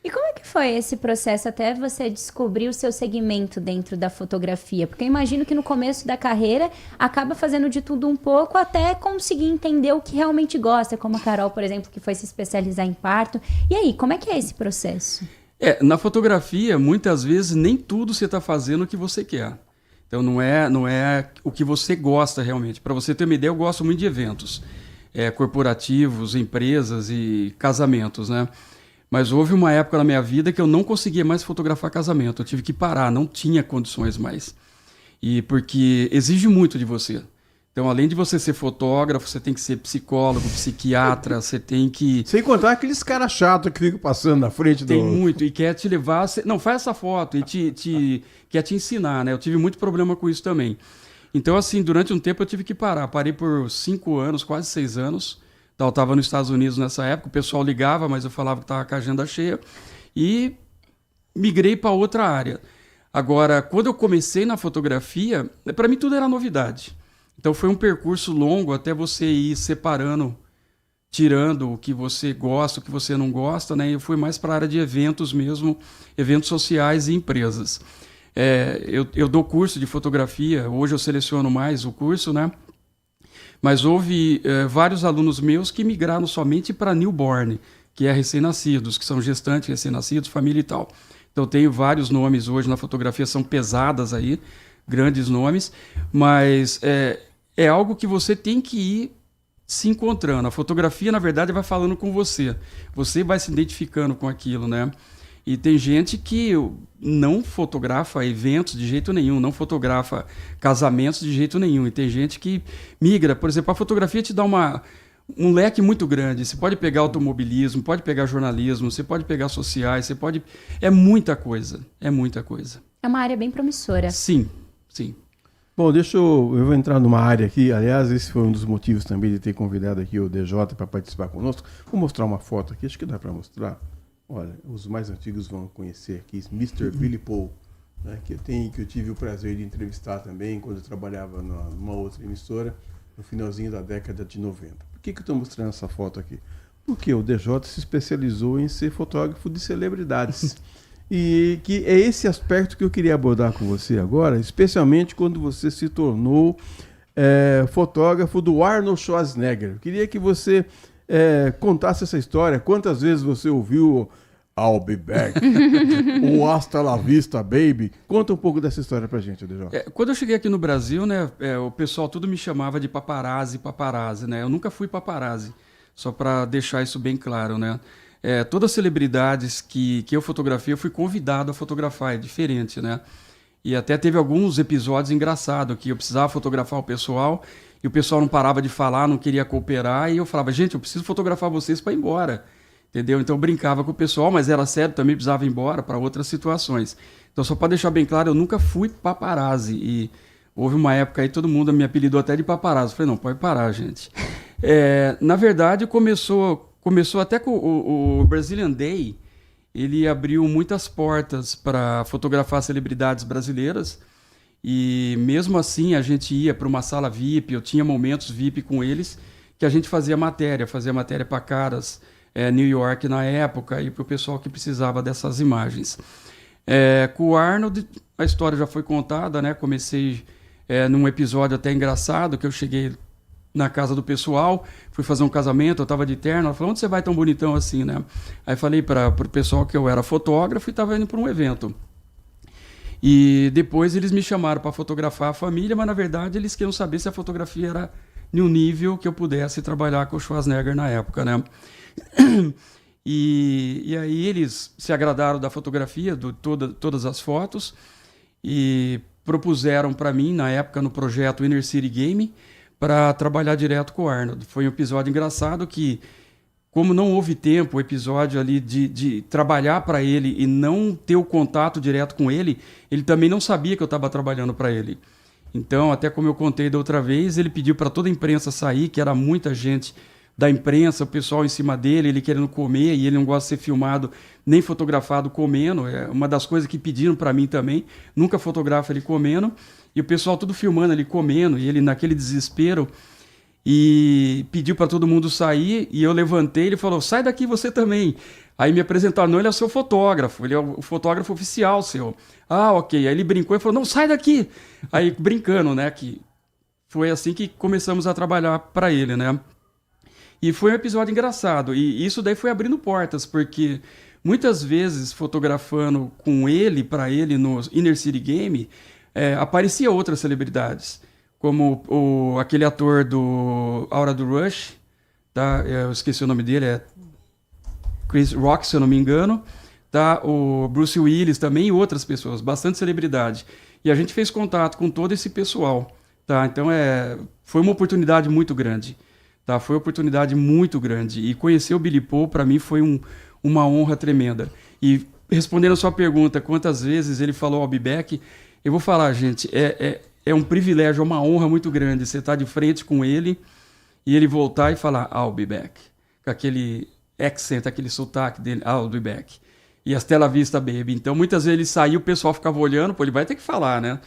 E como é que foi esse processo até você descobrir o seu segmento dentro da fotografia? Porque eu imagino que no começo da carreira acaba fazendo de tudo um pouco até conseguir entender o que realmente gosta, como a Carol, por exemplo, que foi se especializar em parto. E aí, como é que é esse processo? Na fotografia, muitas vezes, nem tudo você está fazendo o que você quer. Então não é o que você gosta realmente. Para você ter uma ideia, eu gosto muito de eventos corporativos, empresas e casamentos, né? Mas houve uma época na minha vida que eu não conseguia mais fotografar casamento. Eu tive que parar, não tinha condições mais. E porque exige muito de você. Então, além de você ser fotógrafo, você tem que ser psicólogo, psiquiatra, você tem que... Sem contar aqueles caras chatos que ficam passando na frente Tem muito, e quer te levar... Não, faz essa foto, e quer te ensinar, né? Eu tive muito problema com isso também. Então, assim, durante um tempo eu tive que parar. Parei por 5 anos, quase 6 anos. Eu estava nos Estados Unidos nessa época, o pessoal ligava, mas eu falava que estava com a agenda cheia. E migrei para outra área. Agora, quando eu comecei na fotografia, para mim tudo era novidade. Então foi um percurso longo até você ir separando, tirando o que você gosta, o que você não gosta, né? E eu fui mais para a área de eventos mesmo, eventos sociais e empresas. Eu dou curso de fotografia, hoje eu seleciono mais o curso, né? Mas houve vários alunos meus que migraram somente para newborn, que é recém-nascidos, que são gestantes, recém-nascidos, família e tal. Então, eu tenho vários nomes hoje na fotografia, são pesadas aí, grandes nomes, mas é algo que você tem que ir se encontrando. A fotografia, na verdade, vai falando com você. Você vai se identificando com aquilo, né? E tem gente que não fotografa eventos de jeito nenhum, não fotografa casamentos de jeito nenhum. E tem gente que migra. Por exemplo, a fotografia te dá um leque muito grande. Você pode pegar automobilismo, pode pegar jornalismo, você pode pegar sociais, você pode... É muita coisa, é muita coisa. É uma área bem promissora. Sim, sim. Bom, eu vou entrar numa área aqui. Aliás, esse foi um dos motivos também de ter convidado aqui o DJ para participar conosco. Vou mostrar uma foto aqui, acho que dá para mostrar. Olha, os mais antigos vão conhecer aqui, Mr. Billy Paul, né, que eu tive o prazer de entrevistar também quando eu trabalhava numa outra emissora, no finalzinho da década de 90. Por que eu estou mostrando essa foto aqui? Porque o DJ se especializou em ser fotógrafo de celebridades. E que é esse aspecto que eu queria abordar com você agora, especialmente quando você se tornou fotógrafo do Arnold Schwarzenegger. Eu queria que você contasse essa história. Quantas vezes você ouviu I'll be back, o Hasta la vista, baby? Conta um pouco dessa história pra gente, DJ. Quando eu cheguei aqui no Brasil, né, o pessoal tudo me chamava de paparazzi, né? Eu nunca fui paparazzi, só para deixar isso bem claro, né? Todas as celebridades que eu fotografei, eu fui convidado a fotografar, é diferente, né? E até teve alguns episódios engraçados que eu precisava fotografar o pessoal e o pessoal não parava de falar, não queria cooperar, e eu falava, gente, eu preciso fotografar vocês para ir embora, entendeu? Então eu brincava com o pessoal, mas era sério, também precisava ir embora para outras situações. Então só para deixar bem claro, eu nunca fui paparazzi, e houve uma época aí todo mundo me apelidou até de paparazzi. Eu falei, não, pode parar, gente. Na verdade, começou até com o Brazilian Day. Ele abriu muitas portas para fotografar celebridades brasileiras, e mesmo assim a gente ia para uma sala VIP, eu tinha momentos VIP com eles, que a gente fazia matéria para caras, New York na época, e para o pessoal que precisava dessas imagens. Com o Arnold, a história já foi contada, né? Comecei num episódio até engraçado, que eu cheguei na casa do pessoal, fui fazer um casamento, eu estava de terno, ela falou, onde você vai tão bonitão assim, né? Aí falei para o pessoal que eu era fotógrafo e estava indo para um evento. E depois eles me chamaram para fotografar a família, mas na verdade eles queriam saber se a fotografia era em um nível que eu pudesse trabalhar com o Schwarzenegger na época, né? E aí eles se agradaram da fotografia, de todas as fotos, e propuseram para mim, na época, no projeto Inner City Game, para trabalhar direto com o Arnold. Foi um episódio engraçado que, como não houve tempo, o episódio ali de trabalhar para ele e não ter o contato direto com ele, ele também não sabia que eu estava trabalhando para ele. Então, até como eu contei da outra vez, ele pediu para toda a imprensa sair, que era muita gente da imprensa, o pessoal em cima dele, ele querendo comer, e ele não gosta de ser filmado nem fotografado comendo. É uma das coisas que pediram para mim também, nunca fotografa ele comendo, e o pessoal tudo filmando ele comendo, e ele naquele desespero, e pediu para todo mundo sair, e eu levantei, ele falou, sai daqui você também. Aí me apresentaram, não, ele é o seu fotógrafo, ele é o fotógrafo oficial seu. Ah, ok. Aí ele brincou e falou, não, sai daqui. Aí brincando, né, que foi assim que começamos a trabalhar para ele, né. E foi um episódio engraçado, e isso daí foi abrindo portas, porque muitas vezes fotografando com ele, para ele, no Inner City Game, aparecia outras celebridades, como aquele ator do A Hora do Rush, tá? Eu esqueci o nome dele, é Chris Rock, se eu não me engano, tá? O Bruce Willis também, e outras pessoas, bastante celebridade. E a gente fez contato com todo esse pessoal, tá? Então foi uma oportunidade muito grande. Tá, foi uma oportunidade muito grande, e conhecer o Billy Paul para mim foi uma honra tremenda. E respondendo a sua pergunta, quantas vezes ele falou I'll be back, eu vou falar, gente, é um privilégio, é uma honra muito grande você estar de frente com ele e ele voltar e falar I'll be back, com aquele accent, aquele sotaque dele, I'll be back, e hasta la vista, baby. Então muitas vezes ele saía, o pessoal ficava olhando, pô, ele vai ter que falar, né?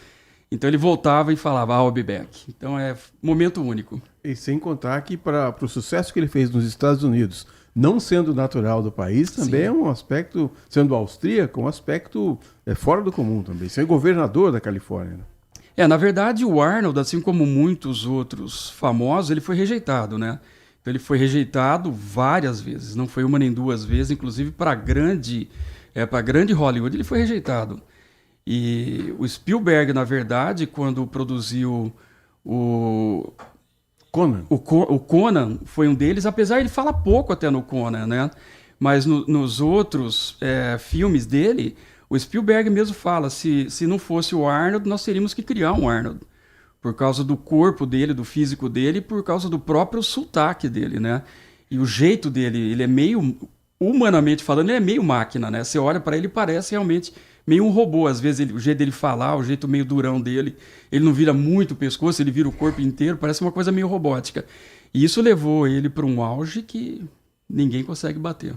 Então ele voltava e falava, I'll be back. Então é um momento único. E sem contar que para o sucesso que ele fez nos Estados Unidos, não sendo natural do país, também Sim. É um aspecto, sendo austríaco, um aspecto fora do comum também. Sendo governador da Califórnia. Né? Na verdade, o Arnold, assim como muitos outros famosos, ele foi rejeitado, né? Então ele foi rejeitado várias vezes, não foi uma nem duas vezes, inclusive para grande Hollywood ele foi rejeitado. E o Spielberg, na verdade, quando produziu o Conan, foi um deles, apesar de ele falar pouco até no Conan, né? Mas nos outros filmes dele, o Spielberg mesmo fala, se não fosse o Arnold, nós teríamos que criar um Arnold. Por causa do corpo dele, do físico dele, e por causa do próprio sotaque dele, né? E o jeito dele, ele é meio, humanamente falando, ele é meio máquina, né? Você olha para ele e parece realmente meio um robô, às vezes o jeito dele falar, o jeito meio durão dele, ele não vira muito o pescoço, ele vira o corpo inteiro, parece uma coisa meio robótica. E isso levou ele para um auge que ninguém consegue bater.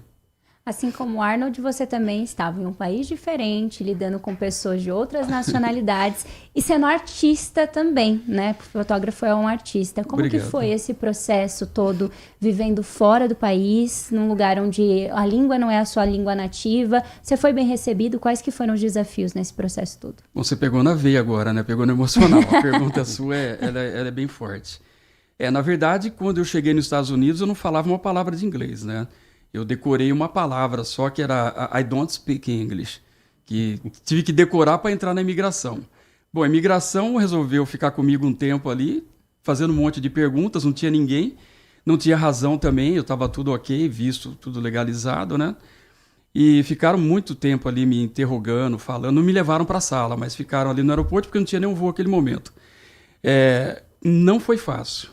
Assim como o Arnold, você também estava em um país diferente, lidando com pessoas de outras nacionalidades e sendo artista também, né? O fotógrafo é um artista. Como Obrigado. que foi esse processo todo, vivendo fora do país, num lugar onde a língua não é a sua língua nativa? Você foi bem recebido? Quais que foram os desafios nesse processo todo? Bom, você pegou na veia agora, né? Pegou no emocional. A pergunta sua, ela é bem forte. Na verdade, quando eu cheguei nos Estados Unidos, eu não falava uma palavra de inglês, né? Eu decorei uma palavra só, que era I don't speak English, que tive que decorar para entrar na imigração. Bom, a imigração resolveu ficar comigo um tempo ali, fazendo um monte de perguntas, não tinha ninguém, não tinha razão também, eu estava tudo ok, visto, tudo legalizado, né? E ficaram muito tempo ali me interrogando, falando, não me levaram para a sala, mas ficaram ali no aeroporto porque não tinha nenhum voo naquele momento. Não foi fácil.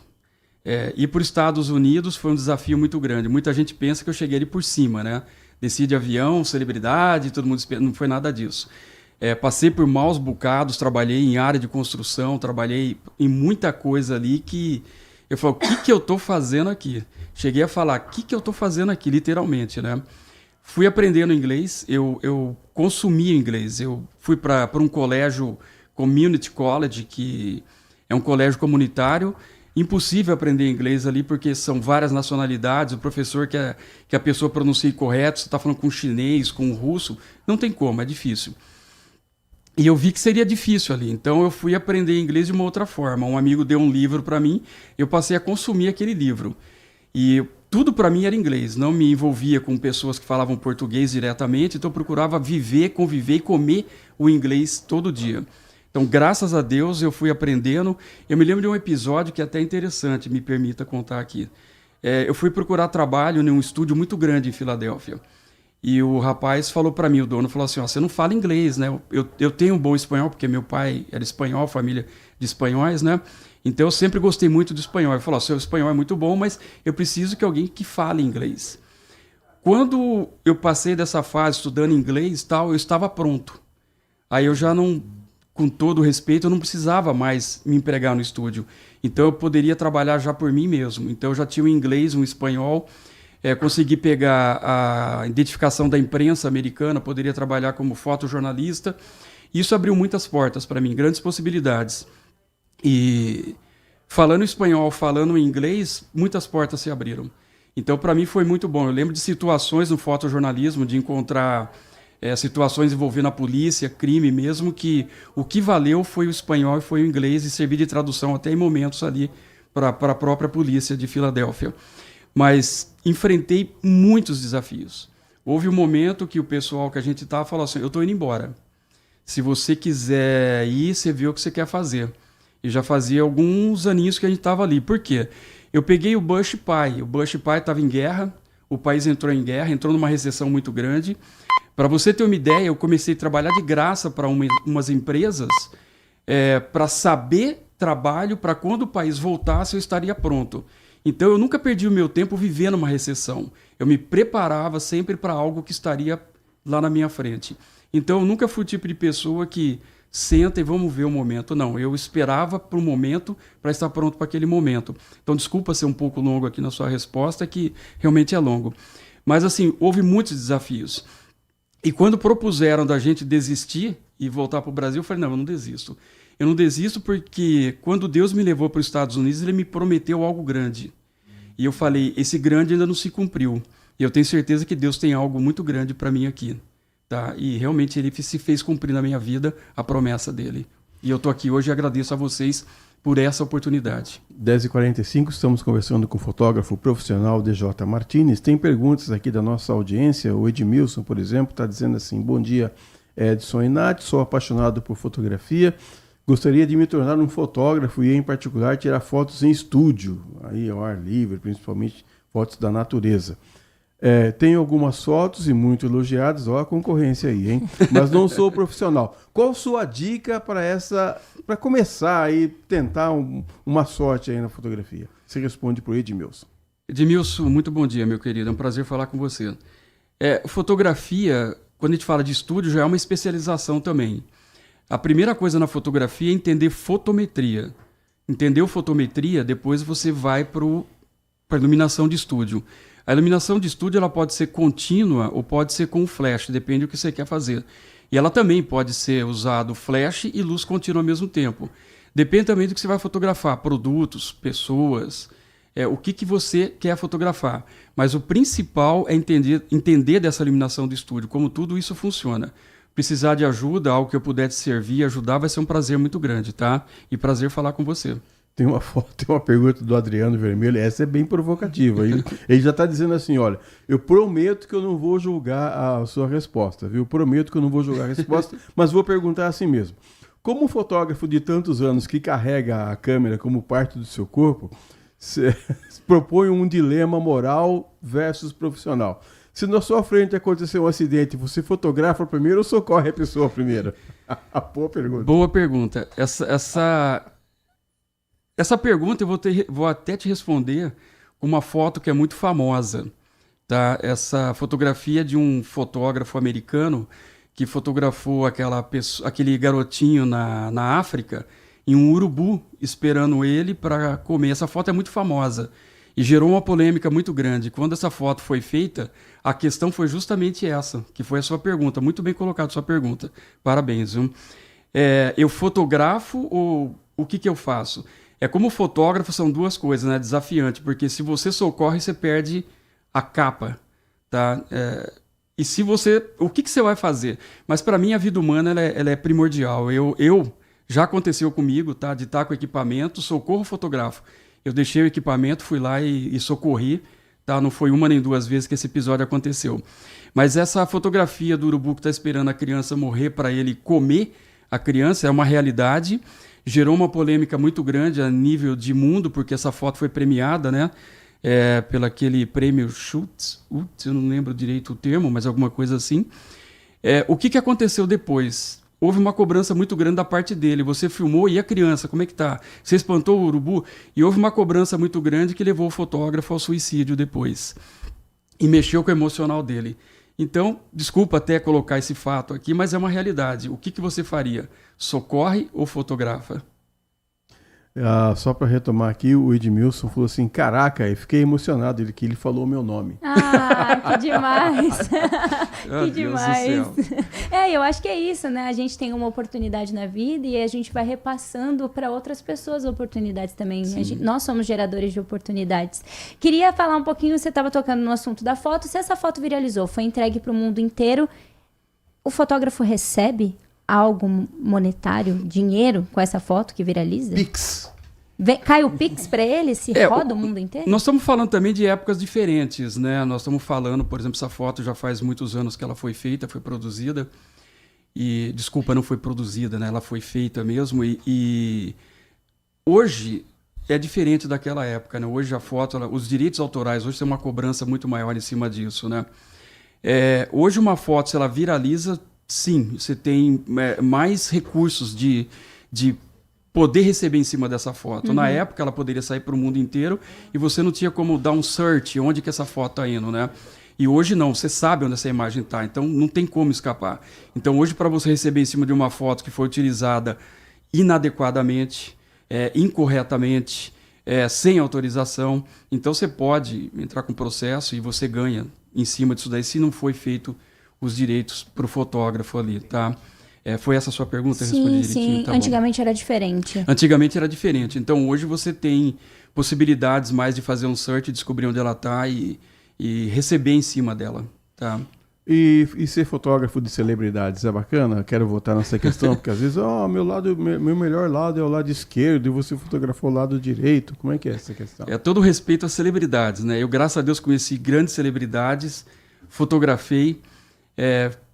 Ir para os Estados Unidos foi um desafio muito grande. Muita gente pensa que eu cheguei ali por cima, né? Desci de avião, celebridade, todo mundo espera. Não foi nada disso. Passei por maus bocados, trabalhei em área de construção, trabalhei em muita coisa ali que eu falo, o que eu estou fazendo aqui? Cheguei a falar, o que eu estou fazendo aqui, literalmente, né? Fui aprendendo inglês, eu consumi inglês. Eu fui para um colégio, Community College, que é um colégio comunitário. Impossível aprender inglês ali, porque são várias nacionalidades, o professor quer que a pessoa pronuncie correto, você está falando com chinês, com russo, não tem como, é difícil. E eu vi que seria difícil ali, então eu fui aprender inglês de uma outra forma. Um amigo deu um livro para mim, eu passei a consumir aquele livro. E tudo para mim era inglês, não me envolvia com pessoas que falavam português diretamente, então eu procurava viver, conviver e comer o inglês todo dia. Então, graças a Deus, eu fui aprendendo. Eu me lembro de um episódio que é até interessante, me permita contar aqui. Eu fui procurar trabalho em um estúdio muito grande em Filadélfia. E o rapaz falou para mim, o dono falou assim, você não fala inglês, né? Eu tenho um bom espanhol, porque meu pai era espanhol, família de espanhóis, né? Então, eu sempre gostei muito do espanhol. Ele falou, seu espanhol é muito bom, mas eu preciso que alguém que fale inglês. Quando eu passei dessa fase estudando inglês e tal, eu estava pronto. Aí eu já não... Com todo o respeito, eu não precisava mais me empregar no estúdio. Então, eu poderia trabalhar já por mim mesmo. Então, eu já tinha um inglês, um espanhol, consegui pegar a identificação da imprensa americana, poderia trabalhar como fotojornalista. Isso abriu muitas portas para mim, grandes possibilidades. E falando espanhol, falando inglês, muitas portas se abriram. Então, para mim, foi muito bom. Eu lembro de situações no fotojornalismo, de encontrar... situações envolvendo a polícia, crime mesmo, que o que valeu foi o espanhol e foi o inglês e servir de tradução até em momentos ali para a própria polícia de Filadélfia. Mas enfrentei muitos desafios. Houve um momento que o pessoal que a gente estava falou assim, eu estou indo embora. Se você quiser ir, você vê o que você quer fazer. E já fazia alguns aninhos que a gente estava ali. Por quê? Eu peguei o Bush Pai. O Bush Pai estava em guerra, o país entrou em guerra, entrou numa recessão muito grande. Para você ter uma ideia, eu comecei a trabalhar de graça para umas empresas para saber trabalho para quando o país voltasse eu estaria pronto. Então eu nunca perdi o meu tempo vivendo uma recessão. Eu me preparava sempre para algo que estaria lá na minha frente. Então eu nunca fui o tipo de pessoa que senta e vamos ver o momento. Não, eu esperava para o momento para estar pronto para aquele momento. Então desculpa ser um pouco longo aqui na sua resposta, que realmente é longo. Mas assim, houve muitos desafios. E quando propuseram da gente desistir e voltar para o Brasil, eu falei, não, eu não desisto. Eu não desisto porque quando Deus me levou para os Estados Unidos, Ele me prometeu algo grande. E eu falei, esse grande ainda não se cumpriu. E eu tenho certeza que Deus tem algo muito grande para mim aqui. Tá? E realmente Ele se fez cumprir na minha vida a promessa dEle. E eu estou aqui hoje e agradeço a vocês por essa oportunidade. 10h45, estamos conversando com o fotógrafo profissional DJ Martins. Tem perguntas aqui da nossa audiência. O Edmilson, por exemplo, está dizendo assim, bom dia, Edson e Nath, sou apaixonado por fotografia, gostaria de me tornar um fotógrafo e, em particular, tirar fotos em estúdio, aí ao ar livre, principalmente fotos da natureza. Tenho algumas fotos e muito elogiadas, ó a concorrência aí, hein? Mas não sou profissional. Qual sua dica para começar aí, tentar uma sorte aí na fotografia? Você responde para o Edmilson. Edmilson, muito bom dia, meu querido. É um prazer falar com você. Fotografia, quando a gente fala de estúdio, já é uma especialização também. A primeira coisa na fotografia é entender fotometria. Entendeu fotometria, depois você vai para a iluminação de estúdio. A iluminação de estúdio ela pode ser contínua ou pode ser com flash, depende do que você quer fazer. E ela também pode ser usado flash e luz contínua ao mesmo tempo. Depende também do que você vai fotografar, produtos, pessoas, o que você quer fotografar. Mas o principal é entender dessa iluminação do estúdio, como tudo isso funciona. Precisar de ajuda, algo que eu puder te servir, ajudar, vai ser um prazer muito grande, tá? E prazer falar com você. Tem uma pergunta do Adriano Vermelho, essa é bem provocativa. Ele já está dizendo assim, olha, eu prometo que eu não vou julgar a sua resposta, viu? Prometo que eu não vou julgar a resposta, mas vou perguntar assim mesmo. Como um fotógrafo de tantos anos que carrega a câmera como parte do seu corpo, propõe um dilema moral versus profissional. Se na sua frente acontecer um acidente, você fotografa primeiro ou socorre a pessoa primeiro? Boa pergunta. Boa pergunta. Essa pergunta eu vou até te responder com uma foto que é muito famosa. Tá? Essa fotografia de um fotógrafo americano que fotografou aquele garotinho na África em um urubu esperando ele para comer. Essa foto é muito famosa e gerou uma polêmica muito grande. Quando essa foto foi feita, a questão foi justamente essa, que foi a sua pergunta. Muito bem colocada a sua pergunta. Parabéns. Viu? Eu fotografo ou o que eu faço? Como fotógrafo são duas coisas, né? Desafiante, porque se você socorre, você perde a capa, tá? E se o que você vai fazer? Mas para mim a vida humana ela é primordial. Já aconteceu comigo, tá? De estar com equipamento, socorro fotografo. Eu deixei o equipamento, fui lá e socorri, tá? Não foi uma nem duas vezes que esse episódio aconteceu. Mas essa fotografia do urubu que está esperando a criança morrer para ele comer a criança é uma realidade. Gerou uma polêmica muito grande a nível de mundo, porque essa foto foi premiada, né? Pelo aquele prêmio Schultz, eu não lembro direito o termo, mas alguma coisa assim. O que aconteceu depois? Houve uma cobrança muito grande da parte dele. Você filmou e a criança, como é que tá? Você espantou o urubu? E houve uma cobrança muito grande que levou o fotógrafo ao suicídio depois. E mexeu com o emocional dele. Então, desculpa até colocar esse fato aqui, mas é uma realidade. O que você faria? Socorre ou fotografa? Só para retomar aqui, o Edmilson falou assim, caraca, eu fiquei emocionado que ele falou o meu nome. Que demais. Que demais. Deus do céu. Eu acho que é isso, né? A gente tem uma oportunidade na vida e a gente vai repassando para outras pessoas oportunidades também. Nós somos geradores de oportunidades. Queria falar um pouquinho, você estava tocando no assunto da foto, se essa foto viralizou, foi entregue para o mundo inteiro, o fotógrafo recebe algo monetário, dinheiro com essa foto que viraliza? Pix. Cai o Pix para ele se roda o mundo inteiro? Nós estamos falando também de épocas diferentes, né? Nós estamos falando, por exemplo, essa foto já faz muitos anos que ela foi feita, foi produzida. E, desculpa, não foi produzida, né? Ela foi feita mesmo. E hoje é diferente daquela época, né? Hoje a foto, os direitos autorais, hoje tem uma cobrança muito maior em cima disso, né? Hoje uma foto, se ela viraliza, sim, você tem mais recursos de poder receber em cima dessa foto. Na época, ela poderia sair para o mundo inteiro e você não tinha como dar um search, onde que essa foto está indo, né? E hoje não, você sabe onde essa imagem está, então não tem como escapar. Então hoje, para você receber em cima de uma foto que foi utilizada inadequadamente, incorretamente, sem autorização, então você pode entrar com processo e você ganha em cima disso daí, se não foi feito os direitos para o fotógrafo ali, tá? Foi essa a sua pergunta? Sim. Tá Antigamente era diferente. Antigamente era diferente. Então, hoje você tem possibilidades mais de fazer um search, descobrir onde ela está e receber em cima dela, tá? E ser fotógrafo de celebridades é bacana? Quero voltar nessa questão, porque às vezes, meu melhor lado é o lado esquerdo e você fotografou o lado direito. Como é que é essa questão? Todo respeito às celebridades, né? Eu, graças a Deus, conheci grandes celebridades, fotografei,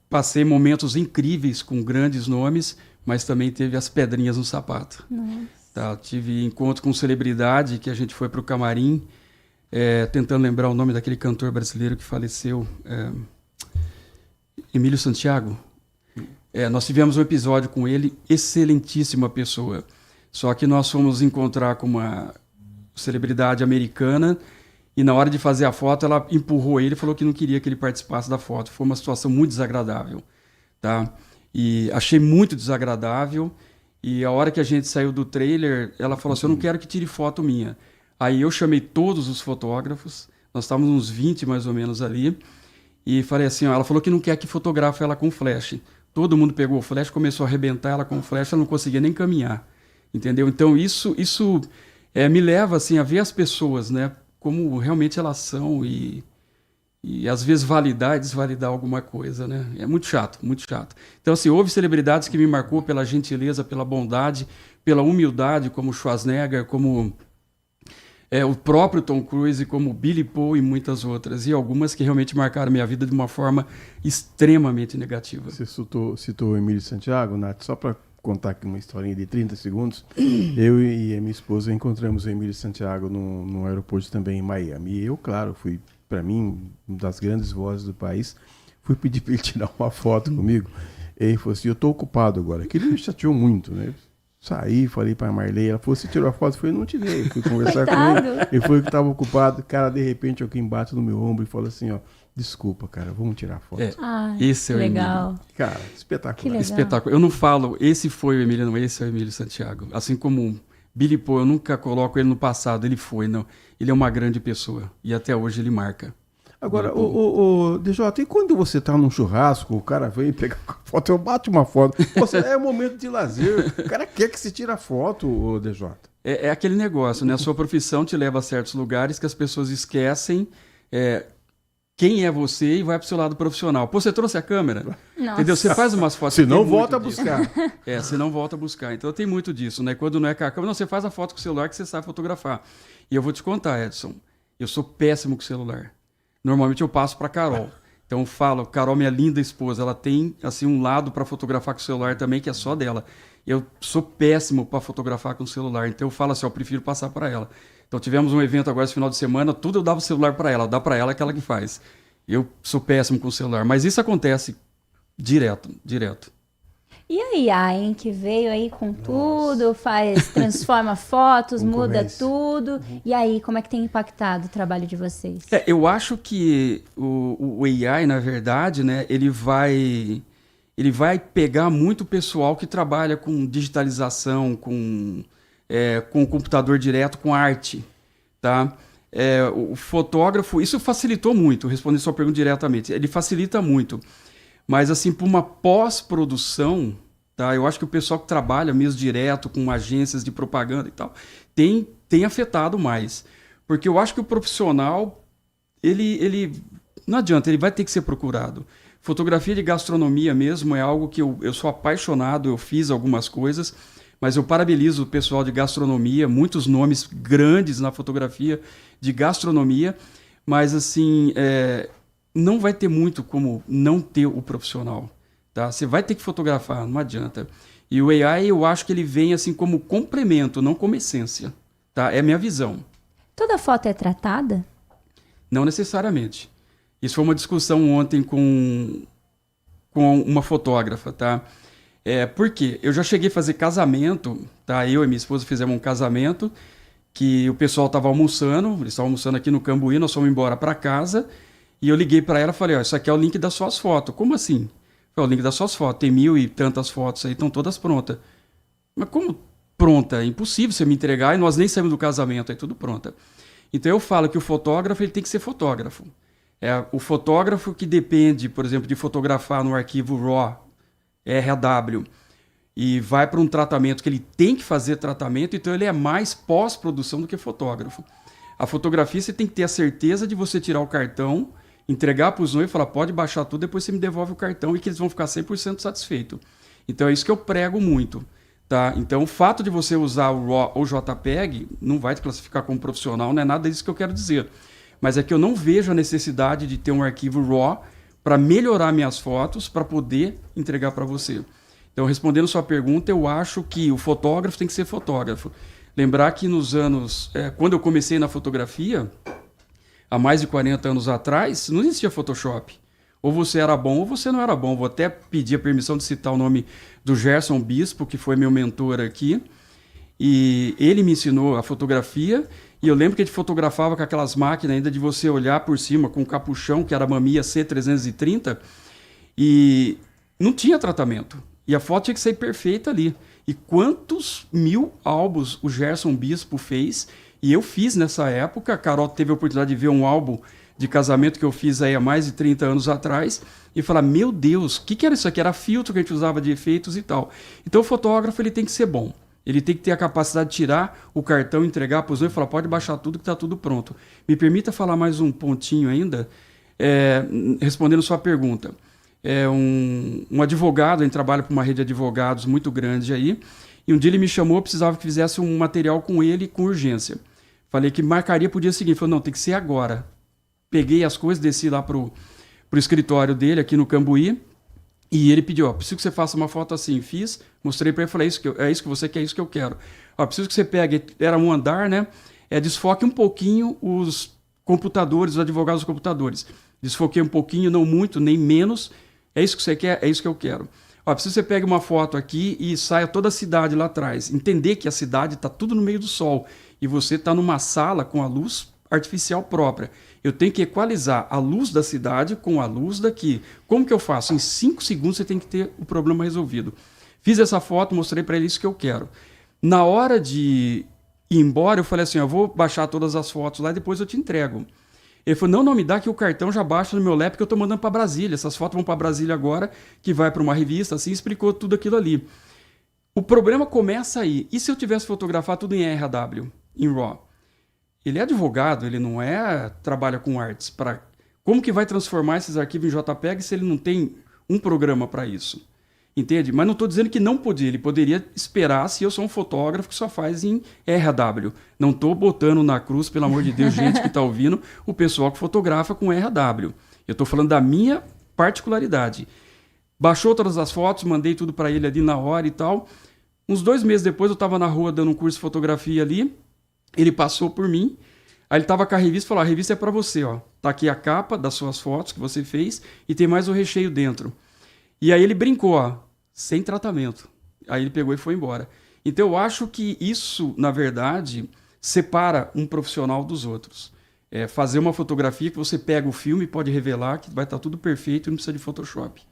passei momentos incríveis com grandes nomes, mas também teve as pedrinhas no sapato. Tá, tive encontro com celebridade, que a gente foi para o camarim, tentando lembrar o nome daquele cantor brasileiro que faleceu, Emílio Santiago. Nós tivemos um episódio com ele, excelentíssima pessoa. Só que nós fomos encontrar com uma celebridade americana e na hora de fazer a foto ela empurrou ele e falou que não queria que ele participasse da foto. Foi uma situação muito desagradável, tá? E achei muito desagradável. E a hora que a gente saiu do trailer, ela falou assim, eu não quero que tire foto minha. Aí eu chamei todos os fotógrafos nós estávamos uns 20 mais ou menos ali, e falei assim, ó, ela falou que não quer que fotografe ela com flash. Todo mundo pegou o flash, começou a arrebentar ela com o flash, ela não conseguia nem caminhar, entendeu? Então isso me leva assim, a ver as pessoas, né, como realmente elas são e às vezes validar e desvalidar alguma coisa, né? É muito chato, muito chato. Então, assim, houve celebridades que me marcou pela gentileza, pela bondade, pela humildade, como Schwarzenegger, como o próprio Tom Cruise, como Billy Paul e muitas outras. E algumas que realmente marcaram minha vida de uma forma extremamente negativa. Você citou o Emílio Santiago, Nath, só para contar aqui uma historinha de 30 segundos. Eu e a minha esposa encontramos o Emílio Santiago no aeroporto também em Miami. E eu, claro, fui, para mim, uma das grandes vozes do país, fui pedir para ele tirar uma foto comigo. E ele falou assim, eu estou ocupado agora. Aquilo me chateou muito, né? Saí, falei para a Marley, ela falou, você tirou a foto? Eu falei, não tirei. Fui conversar com ele, ele foi que estava ocupado. Cara, de repente, alguém bate no meu ombro e fala assim, ó, desculpa, cara, vamos tirar a foto. Esse é o legal. Emílio. Cara, espetacular. Espetáculo. Eu não falo, esse foi o Emílio, não, esse é o Emílio Santiago. Assim como Billy Paul, eu nunca coloco ele no passado, ele foi, não. Ele é uma grande pessoa e até hoje ele marca. Agora, DJ, e quando você tá num churrasco, o cara vem pegar uma foto, eu bato uma foto. É um momento de lazer. O cara quer que você tire a foto, DJ. É aquele negócio, né? A sua profissão te leva a certos lugares que as pessoas esquecem quem é você e vai pro seu lado profissional. Pô, você trouxe a câmera? Nossa. Entendeu? Você faz umas fotos. Se não, volta a buscar. Se não volta a buscar. Então tem muito disso, né? Quando não é com a câmera, não, você faz a foto com o celular que você sabe fotografar. E eu vou te contar, Edson, eu sou péssimo com o celular. Normalmente eu passo para Carol. Então eu falo, Carol, minha linda esposa, ela tem assim um lado para fotografar com o celular também que é só dela. Eu sou péssimo para fotografar com o celular, então eu falo assim, eu prefiro passar para ela. Então tivemos um evento agora esse final de semana, tudo eu dava o celular para ela, dá para ela aquela que faz. Eu sou péssimo com o celular, mas isso acontece direto. E a IA, hein, que veio aí com tudo, transforma fotos, muda tudo. E aí, como é que tem impactado o trabalho de vocês? Eu acho que o AI, na verdade, né, ele vai pegar muito o pessoal que trabalha com digitalização, com computador direto, com arte, tá? O fotógrafo, isso facilitou muito, respondendo sua pergunta diretamente, ele facilita muito. Mas, assim, para uma pós-produção, tá? Eu acho que o pessoal que trabalha mesmo direto com agências de propaganda e tal, tem afetado mais. Porque eu acho que o profissional, ele não adianta, ele vai ter que ser procurado. Fotografia de gastronomia mesmo é algo que eu sou apaixonado, eu fiz algumas coisas, mas eu parabenizo o pessoal de gastronomia, muitos nomes grandes na fotografia de gastronomia, mas, assim... não vai ter muito como não ter o profissional, tá? Você vai ter que fotografar, não adianta. E o AI, eu acho que ele vem assim como complemento, não como essência, tá? É a minha visão. Toda foto é tratada? Não necessariamente. Isso foi uma discussão ontem com uma fotógrafa, tá? Por quê? Eu já cheguei a fazer casamento, tá? Eu e minha esposa fizemos um casamento que o pessoal estava almoçando, eles estavam almoçando aqui no Cambuí, nós fomos embora para casa. E eu liguei para ela e falei, isso aqui é o link das suas fotos. Como assim? Falei, o link das suas fotos. Tem 1000 e tantas fotos aí, estão todas prontas. Mas como pronta? É impossível você me entregar e nós nem saímos do casamento, aí tudo pronta. Então eu falo que o fotógrafo ele tem que ser fotógrafo. O fotógrafo que depende, por exemplo, de fotografar no arquivo RAW, RAW, e vai para um tratamento que ele tem que fazer tratamento, então ele é mais pós-produção do que fotógrafo. A fotografia você tem que ter a certeza de você tirar o cartão, entregar para os noivos e falar, pode baixar tudo, depois você me devolve o cartão e que eles vão ficar 100% satisfeitos. Então é isso que eu prego muito, tá? Então o fato de você usar o RAW ou JPEG não vai te classificar como profissional, não é nada disso que eu quero dizer. Mas é que eu não vejo a necessidade de ter um arquivo RAW para melhorar minhas fotos, para poder entregar para você. Então, respondendo sua pergunta, eu acho que o fotógrafo tem que ser fotógrafo. Lembrar que nos anos... quando eu comecei na fotografia, há mais de 40 anos atrás, não existia Photoshop. Ou você era bom ou você não era bom. Vou até pedir a permissão de citar o nome do Gerson Bispo, que foi meu mentor aqui. E ele me ensinou a fotografia. E eu lembro que a gente fotografava com aquelas máquinas ainda de você olhar por cima com um capuchão, que era a Mamiya C330. E não tinha tratamento. E a foto tinha que sair perfeita ali. E quantos 1000 álbuns o Gerson Bispo fez E eu fiz nessa época, a Carol teve a oportunidade de ver um álbum de casamento que eu fiz aí há mais de 30 anos atrás, e falar, meu Deus, o que era isso aqui? Era filtro que a gente usava de efeitos e tal. Então o fotógrafo ele tem que ser bom. Ele tem que ter a capacidade de tirar o cartão, entregar para os noivos e falar, pode baixar tudo que está tudo pronto. Me permita falar mais um pontinho ainda, respondendo sua pergunta. Um advogado, ele trabalha para uma rede de advogados muito grande aí, e um dia ele me chamou, eu precisava que fizesse um material com ele com urgência. Falei que marcaria para o dia seguinte. Falei, não, tem que ser agora. Peguei as coisas, desci lá pro escritório dele aqui no Cambuí, e ele pediu, preciso que você faça uma foto assim. Fiz, mostrei para ele, falei, é isso que você quer, é isso que eu quero. Preciso que você pegue, era um andar, né? Desfoque um pouquinho os computadores, os advogados dos computadores. Desfoquei um pouquinho, não muito, nem menos. É isso que você quer, é isso que eu quero. Preciso que você pegue uma foto aqui e saia toda a cidade lá atrás. Entender que a cidade está tudo no meio do sol, e você está numa sala com a luz artificial própria. Eu tenho que equalizar a luz da cidade com a luz daqui. Como que eu faço? Em 5 segundos você tem que ter o problema resolvido. Fiz essa foto, mostrei para ele isso que eu quero. Na hora de ir embora, eu falei assim, eu vou baixar todas as fotos lá e depois eu te entrego. Ele falou, não, me dá que o cartão já baixa no meu laptop que eu estou mandando para Brasília. Essas fotos vão para Brasília agora, que vai para uma revista, assim, explicou tudo aquilo ali. O problema começa aí. E se eu tivesse fotografado tudo em RAW, em RAW? Ele é advogado, ele não trabalha com artes. Como que vai transformar esses arquivos em JPEG se ele não tem um programa para isso? Entende? Mas não estou dizendo que não podia. Ele poderia esperar se eu sou um fotógrafo que só faz em RAW. Não estou botando na cruz, pelo amor de Deus, gente que está ouvindo, o pessoal que fotografa com RAW. Eu estou falando da minha particularidade. Baixou todas as fotos, mandei tudo para ele ali na hora e tal. Uns 2 meses depois eu estava na rua dando um curso de fotografia ali. Ele passou por mim, aí ele estava com a revista e falou, a revista é para você, tá aqui a capa das suas fotos que você fez e tem mais o recheio dentro. E aí ele brincou, sem tratamento. Aí ele pegou e foi embora. Então eu acho que isso, na verdade, separa um profissional dos outros. Fazer uma fotografia que você pega o filme e pode revelar que vai estar tudo perfeito e não precisa de Photoshop.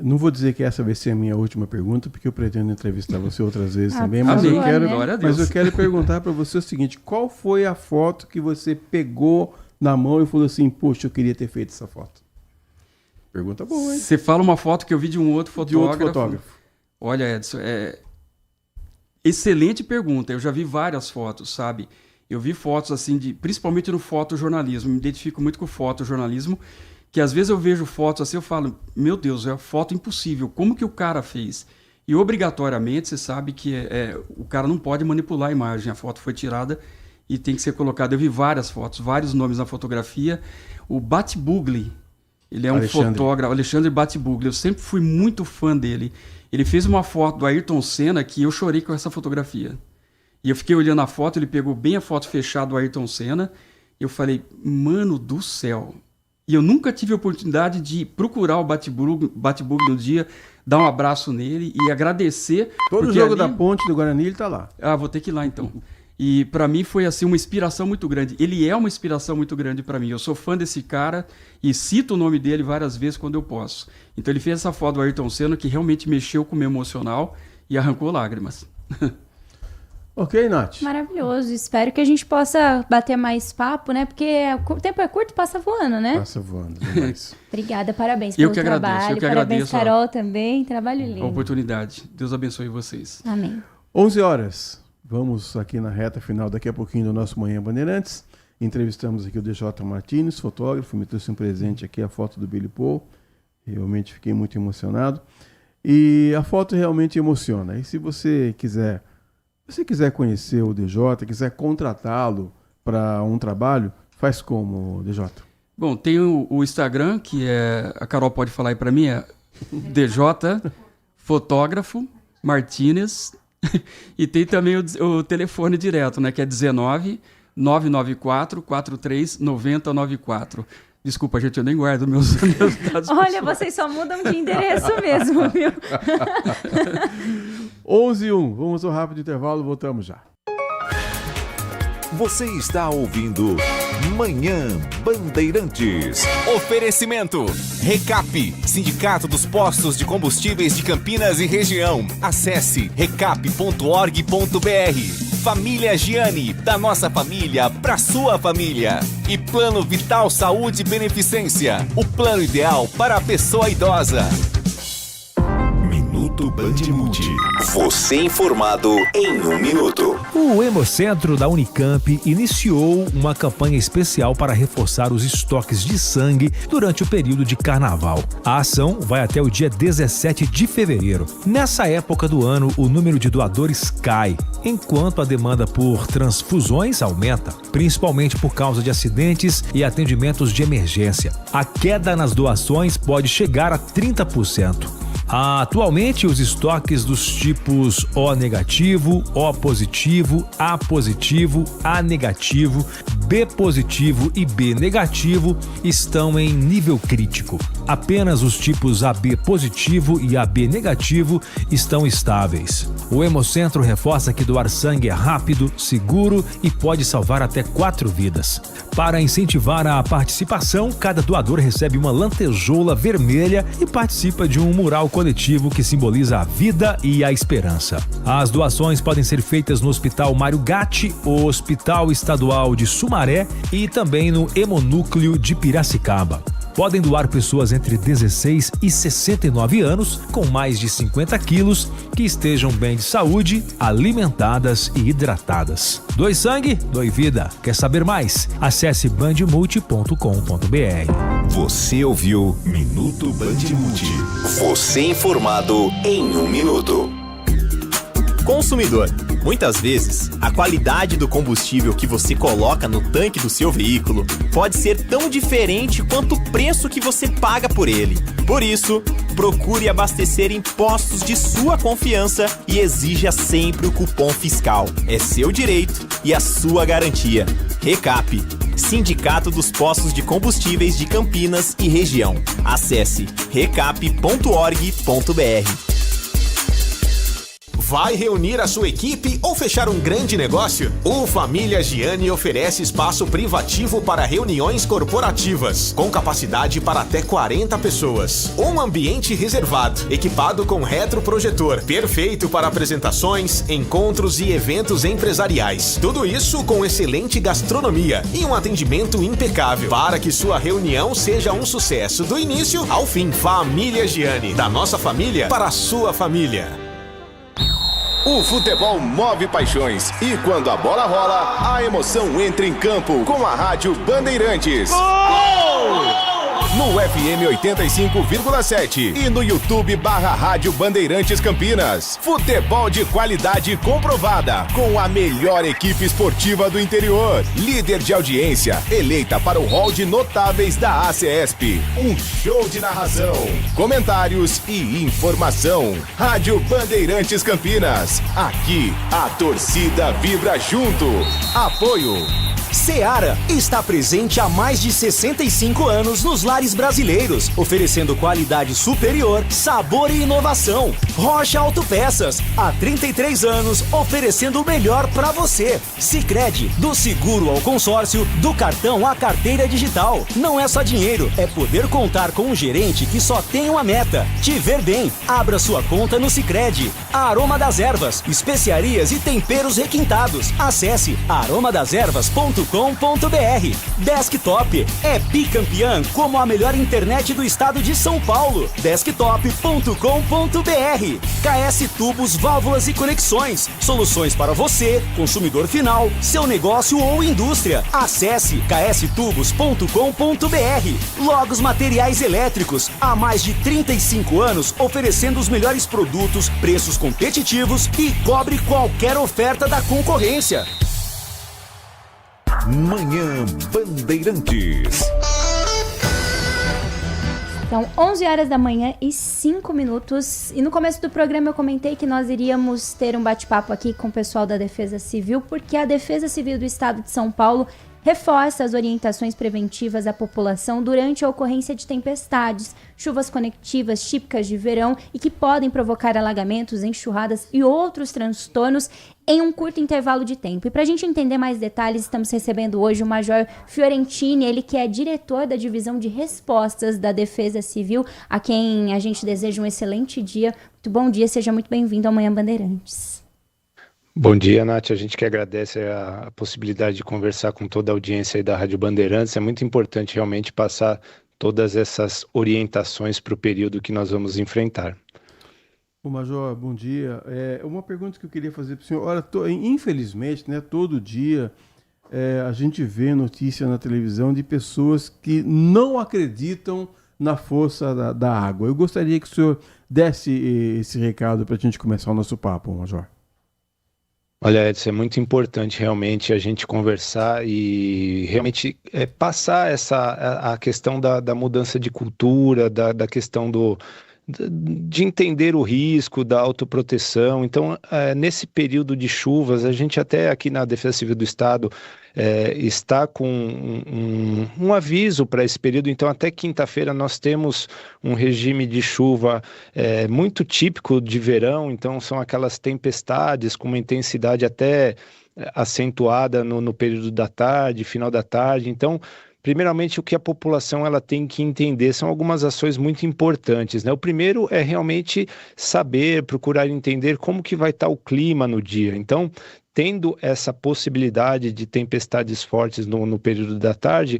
Não vou dizer que essa vai ser a minha última pergunta, porque eu pretendo entrevistar você outras vezes também, mas eu quero perguntar para você o seguinte, qual foi a foto que você pegou na mão e falou assim, poxa, eu queria ter feito essa foto? Pergunta boa, hein? Você fala uma foto que eu vi de um outro fotógrafo. Olha, Edson, excelente pergunta, eu já vi várias fotos, sabe? Eu vi fotos assim, principalmente no fotojornalismo, me identifico muito com o fotojornalismo, que às vezes eu vejo fotos assim, eu falo, meu Deus, é uma foto impossível, como que o cara fez? E obrigatoriamente você sabe que o cara não pode manipular a imagem, a foto foi tirada e tem que ser colocada. Eu vi várias fotos, vários nomes na fotografia. O Batibugli, ele é um fotógrafo, Alexandre Batibugli, eu sempre fui muito fã dele. Ele fez uma foto do Ayrton Senna que eu chorei com essa fotografia. E eu fiquei olhando a foto, ele pegou bem a foto fechada do Ayrton Senna, e eu falei, mano do céu... E eu nunca tive a oportunidade de procurar o Batibugli no dia, dar um abraço nele e agradecer. Todo jogo da Ponte do Guarani ele tá lá. Vou ter que ir lá então. E para mim foi assim uma inspiração muito grande. Ele é uma inspiração muito grande para mim. Eu sou fã desse cara e cito o nome dele várias vezes quando eu posso. Então ele fez essa foto do Ayrton Senna que realmente mexeu com o meu emocional e arrancou lágrimas. Ok, Nath. Maravilhoso. Espero que a gente possa bater mais papo, né? Porque o tempo é curto, passa voando, né? Passa voando demais. Obrigada, parabéns pelo trabalho. Parabéns, Carol, também. Trabalho lindo. A oportunidade. Deus abençoe vocês. Amém. 11 horas. Vamos aqui na reta final, daqui a pouquinho, do nosso Manhã DJ. Entrevistamos aqui o DJ Martins, fotógrafo. Me trouxe um presente aqui, a foto do Billy Paul. Realmente fiquei muito emocionado. E a foto realmente emociona. E se você quiser conhecer o DJ, quiser contratá-lo para um trabalho, faz como, DJ? Bom, tem o Instagram, que a Carol pode falar aí para mim, é DJ Fotógrafo Martínez, e tem também o telefone direto, né, que é 19 994 43 9094. Desculpa, gente, eu nem guardo meus dados. Olha, vocês só mudam de endereço mesmo, viu? 11h01, vamos ao rápido intervalo, voltamos já. Você está ouvindo Manhã Bandeirantes. Oferecimento Recap, Sindicato dos Postos de Combustíveis de Campinas e Região. Acesse recap.org.br. Família Giani, da nossa família pra sua família. E Plano Vital Saúde Beneficência, o plano ideal para a pessoa idosa. Minuto Bandmude. Você informado em 1 minuto. O Hemocentro da Unicamp iniciou uma campanha especial para reforçar os estoques de sangue durante o período de carnaval. A ação vai até o dia 17 de fevereiro. Nessa época do ano, o número de doadores cai, enquanto a demanda por transfusões aumenta, principalmente por causa de acidentes e atendimentos de emergência. A queda nas doações pode chegar a 30%. Atualmente, os estoques dos tipos O negativo, O positivo, A positivo, A negativo, B positivo e B negativo estão em nível crítico. Apenas os tipos AB positivo e AB negativo estão estáveis. O Hemocentro reforça que doar sangue é rápido, seguro e pode salvar até 4 vidas. Para incentivar a participação, cada doador recebe uma lantejoula vermelha e participa de um mural coletivo que simboliza a vida e a esperança. As doações podem ser feitas no Hospital Mário Gatti, o Hospital Estadual de Sumaré e também no Hemonúcleo de Piracicaba. Podem doar pessoas entre 16 e 69 anos com mais de 50 quilos que estejam bem de saúde, alimentadas e hidratadas. Doe sangue, doe vida. Quer saber mais? Acesse bandmulti.com.br. Você ouviu Minuto Bandmude. Você informado em 1 minuto. Consumidor, muitas vezes, a qualidade do combustível que você coloca no tanque do seu veículo pode ser tão diferente quanto o preço que você paga por ele. Por isso, procure abastecer em postos de sua confiança e exija sempre o cupom fiscal. É seu direito e a sua garantia. Recap, Sindicato dos Postos de Combustíveis de Campinas e Região. Acesse recap.org.br. Vai reunir a sua equipe ou fechar um grande negócio? O Família Giani oferece espaço privativo para reuniões corporativas, com capacidade para até 40 pessoas. Um ambiente reservado, equipado com retroprojetor, perfeito para apresentações, encontros e eventos empresariais. Tudo isso com excelente gastronomia e um atendimento impecável, para que sua reunião seja um sucesso do início ao fim. Família Giani, da nossa família para a sua família. O futebol move paixões e quando a bola rola, a emoção entra em campo com a Rádio Bandeirantes. Gol! No FM 85,7 e no YouTube /Rádio Bandeirantes Campinas. Futebol de qualidade comprovada, com a melhor equipe esportiva do interior. Líder de audiência, eleita para o hall de notáveis da ACESP. Um show de narração, comentários e informação. Rádio Bandeirantes Campinas. Aqui, a torcida vibra junto. Apoio. Seara está presente há mais de 65 anos nos lares brasileiros, oferecendo qualidade superior, sabor e inovação. Rocha Autopeças, há 33 anos, oferecendo o melhor para você. Sicredi, do seguro ao consórcio, do cartão à carteira digital. Não é só dinheiro, é poder contar com um gerente que só tem uma meta: te ver bem. Abra sua conta no Sicredi. Aroma das Ervas, especiarias e temperos requintados. Acesse aromadeservas.com.br. Desktop é bicampeã como a melhor internet do estado de São Paulo. Desktop.com.br. KS Tubos, Válvulas e Conexões. Soluções para você, consumidor final, seu negócio ou indústria. Acesse kstubos.com.br. Logos Materiais Elétricos, há mais de 35 anos oferecendo os melhores produtos, preços competitivos e cobre qualquer oferta da concorrência. Manhã Bandeirantes. São 11 horas da manhã e 5 minutos. E no começo do programa eu comentei que nós iríamos ter um bate-papo aqui com o pessoal da Defesa Civil, porque a Defesa Civil do Estado de São Paulo reforça as orientações preventivas à população durante a ocorrência de tempestades, chuvas conectivas típicas de verão e que podem provocar alagamentos, enxurradas e outros transtornos em um curto intervalo de tempo. E para a gente entender mais detalhes, estamos recebendo hoje o Major Fiorentini, ele que é diretor da Divisão de Respostas da Defesa Civil, a quem a gente deseja um excelente dia. Muito bom dia, seja muito bem-vindo ao Manhã Bandeirantes. Bom dia, Nath. A gente que agradece a possibilidade de conversar com toda a audiência aí da Rádio Bandeirantes. É muito importante realmente passar todas essas orientações para o período que nós vamos enfrentar. Ô Major, bom dia. Uma pergunta que eu queria fazer para o senhor. Olha, infelizmente, né, todo dia a gente vê notícia na televisão de pessoas que não acreditam na força da água. Eu gostaria que o senhor desse esse recado para a gente começar o nosso papo, Major. Olha, Edson, é muito importante realmente a gente conversar e realmente passar a questão da mudança de cultura, da questão de entender o risco, da autoproteção. Então, nesse período de chuvas, a gente até aqui na Defesa Civil do Estado está com um aviso para esse período. Então, até quinta-feira nós temos um regime de chuva muito típico de verão. Então, são aquelas tempestades com uma intensidade até acentuada no período da tarde, final da tarde. Então, primeiramente, o que a população ela tem que entender são algumas ações muito importantes, né? O primeiro é realmente saber, procurar entender como que vai estar o clima no dia. Então, tendo essa possibilidade de tempestades fortes no período da tarde,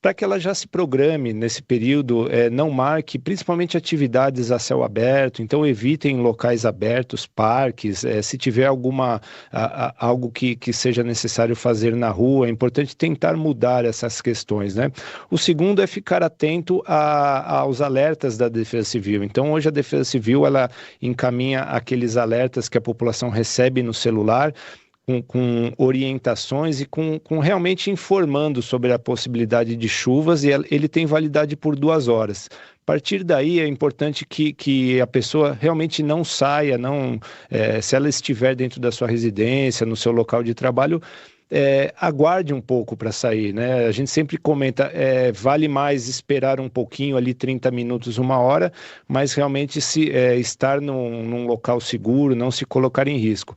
para que ela já se programe nesse período, não marque principalmente atividades a céu aberto. Então evitem locais abertos, parques, se tiver algo que seja necessário fazer na rua, é importante tentar mudar essas questões, né? O segundo é ficar atento aos alertas da Defesa Civil. Então hoje a Defesa Civil ela encaminha aqueles alertas que a população recebe no celular, com orientações e com realmente informando sobre a possibilidade de chuvas, e ele tem validade por 2 horas. A partir daí é importante que a pessoa realmente não saia, se ela estiver dentro da sua residência, no seu local de trabalho, aguarde um pouco para sair, né? A gente sempre comenta, vale mais esperar um pouquinho ali, 30 minutos, 1 hora, mas realmente estar num local seguro, não se colocar em risco.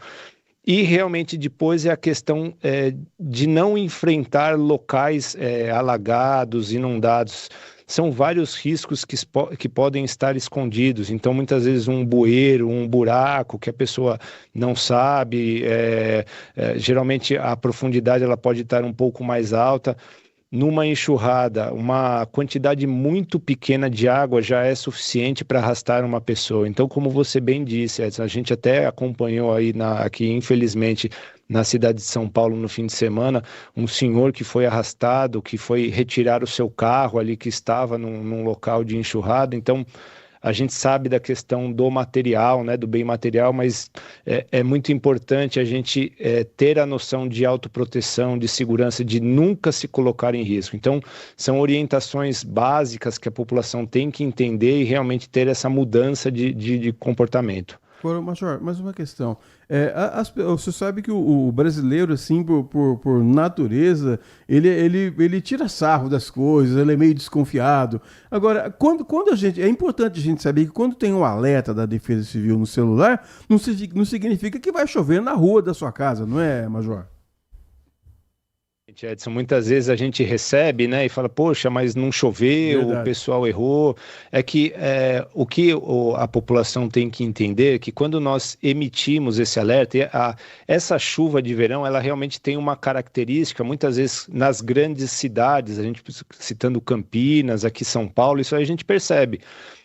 E realmente depois é a questão de não enfrentar locais alagados, inundados. São vários riscos que podem estar escondidos. Então, muitas vezes um bueiro, um buraco que a pessoa não sabe. Geralmente a profundidade ela pode estar um pouco mais alta. Numa enxurrada, uma quantidade muito pequena de água já é suficiente para arrastar uma pessoa. Então, como você bem disse, Edson, a gente até acompanhou aí aqui, infelizmente, na cidade de São Paulo no fim de semana, um senhor que foi arrastado, que foi retirar o seu carro ali que estava num local de enxurrada. Então, a gente sabe da questão do material, né, do bem material, mas é muito importante a gente ter a noção de autoproteção, de segurança, de nunca se colocar em risco. Então, são orientações básicas que a população tem que entender e realmente ter essa mudança de comportamento. Agora, Major, mais uma questão. Você sabe que o brasileiro, assim, por natureza, ele tira sarro das coisas, ele é meio desconfiado. Agora, quando a gente... É importante a gente saber que quando tem um alerta da Defesa Civil no celular, não significa que vai chover na rua da sua casa, não é, Major? Edson, muitas vezes a gente recebe, né, e fala, poxa, mas não choveu, verdade, o pessoal errou. É que o que a população tem que entender é que quando nós emitimos esse alerta, essa chuva de verão, ela realmente tem uma característica, muitas vezes nas grandes cidades, a gente citando Campinas, aqui São Paulo, isso aí a gente percebe.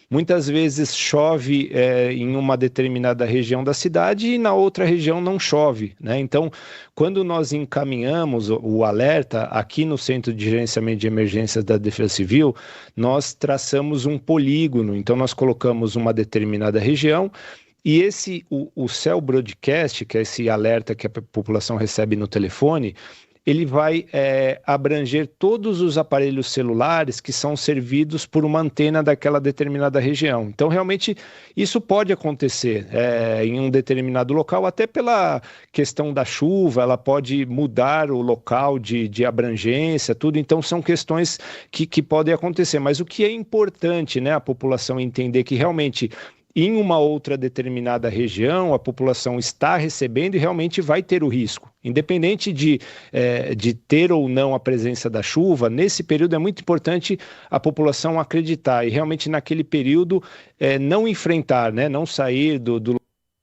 Muitas vezes chove em uma determinada região da cidade e na outra região não chove, né? Então, quando nós encaminhamos o alerta aqui no Centro de Gerenciamento de Emergências da Defesa Civil, nós traçamos um polígono. Então, nós colocamos uma determinada região e o Cell Broadcast, que é esse alerta que a população recebe no telefone, ele vai abranger todos os aparelhos celulares que são servidos por uma antena daquela determinada região. Então, realmente, isso pode acontecer em um determinado local, até pela questão da chuva, ela pode mudar o local de abrangência, tudo. Então, são questões que podem acontecer. Mas o que é importante, né, a população entender que realmente em uma outra determinada região, a população está recebendo e realmente vai ter o risco. Independente de ter ou não a presença da chuva, nesse período é muito importante a população acreditar e realmente naquele período não enfrentar, né, não sair do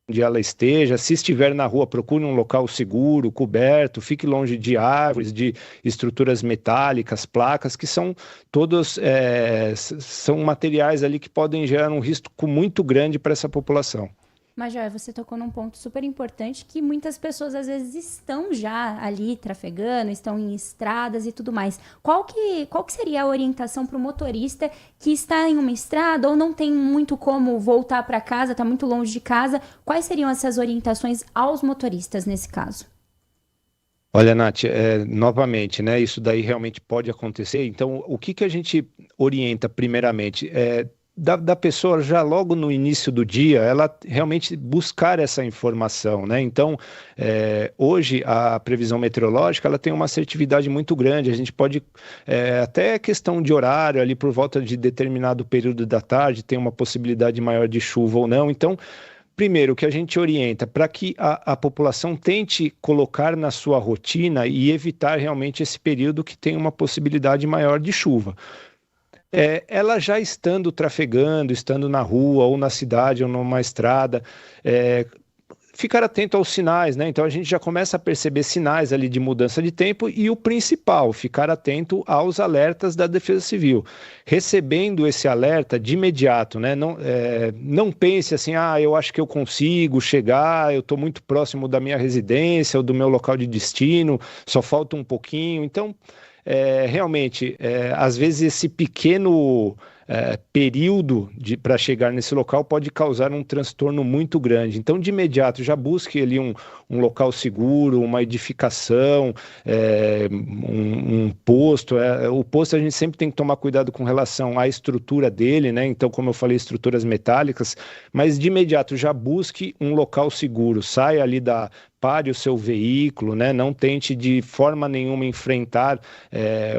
onde ela esteja. Se estiver na rua, procure um local seguro, coberto, fique longe de árvores, de estruturas metálicas, placas, que são todos são materiais ali que podem gerar um risco muito grande para essa população. Major, você tocou num ponto super importante que muitas pessoas às vezes estão já ali trafegando, estão em estradas e tudo mais. Qual que seria a orientação para o motorista que está em uma estrada ou não tem muito como voltar para casa, está muito longe de casa? Quais seriam essas orientações aos motoristas nesse caso? Olha, Nath, novamente, né, isso daí realmente pode acontecer. Então, o que a gente orienta primeiramente? Da pessoa já logo no início do dia, ela realmente buscar essa informação, né? Então, hoje a previsão meteorológica, ela tem uma assertividade muito grande, a gente pode, até questão de horário, ali por volta de determinado período da tarde, tem uma possibilidade maior de chuva ou não. Então, primeiro, o que a gente orienta para que a população tente colocar na sua rotina e evitar realmente esse período que tem uma possibilidade maior de chuva. Ela já estando trafegando, estando na rua, ou na cidade, ou numa estrada, ficar atento aos sinais, né? Então a gente já começa a perceber sinais ali de mudança de tempo e o principal, ficar atento aos alertas da Defesa Civil. Recebendo esse alerta de imediato, né? Não pense assim, eu acho que eu consigo chegar, eu estou muito próximo da minha residência ou do meu local de destino, só falta um pouquinho. Então, realmente, às vezes esse pequeno período para chegar nesse local pode causar um transtorno muito grande. Então, de imediato, já busque ali um local seguro, uma edificação, um posto. O posto a gente sempre tem que tomar cuidado com relação à estrutura dele, né? Então, como eu falei, estruturas metálicas, mas de imediato já busque um local seguro, saia ali pare o seu veículo, né? Não tente de forma nenhuma enfrentar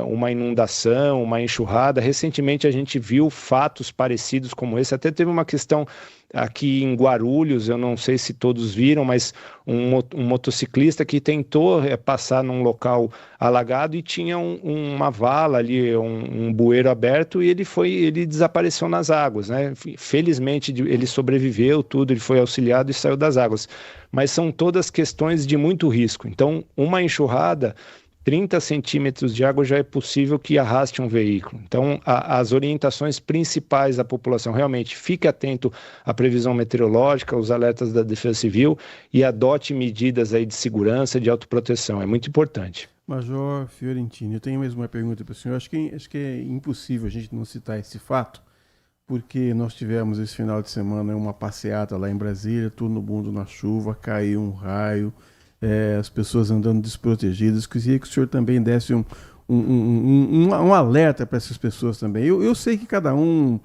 uma inundação, uma enxurrada. Recentemente a gente viu fatos parecidos como esse, até teve uma questão aqui em Guarulhos, eu não sei se todos viram, mas um motociclista que tentou passar num local alagado e tinha uma vala ali, um bueiro aberto, e ele desapareceu nas águas, né? Felizmente ele sobreviveu, ele foi auxiliado e saiu das águas. Mas são todas questões de muito risco. Então, uma enxurrada, 30 centímetros de água já é possível que arraste um veículo. Então, as orientações principais da população, realmente, fique atento à previsão meteorológica, aos alertas da Defesa Civil e adote medidas aí de segurança, de autoproteção. É muito importante. Major Fiorentini, eu tenho mesmo uma pergunta para o senhor. Acho que é impossível a gente não citar esse fato, porque nós tivemos esse final de semana uma passeata lá em Brasília, todo mundo na chuva, caiu um raio, as pessoas andando desprotegidas. Queria que o senhor também desse um alerta para essas pessoas também. Eu sei que cada um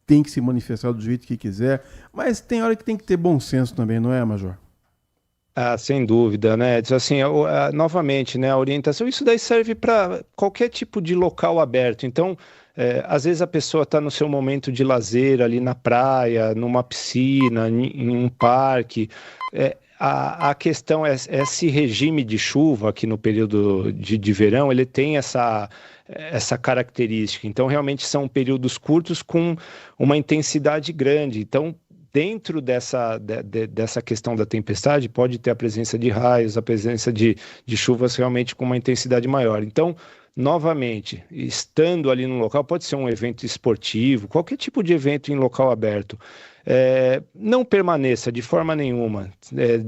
tem que se manifestar do jeito que quiser, mas tem hora que tem que ter bom senso também, não é, Major? Sem dúvida, né? Assim, novamente, né, a orientação, isso daí serve para qualquer tipo de local aberto. Então, às vezes a pessoa está no seu momento de lazer ali na praia, numa piscina, em um parque. A questão é esse regime de chuva aqui no período de verão, ele tem essa característica. Então, realmente são períodos curtos com uma intensidade grande. Então, dentro dessa questão da tempestade, pode ter a presença de raios, a presença de chuvas realmente com uma intensidade maior. Então, novamente, estando ali no local, pode ser um evento esportivo, qualquer tipo de evento em local aberto, não permaneça de forma nenhuma.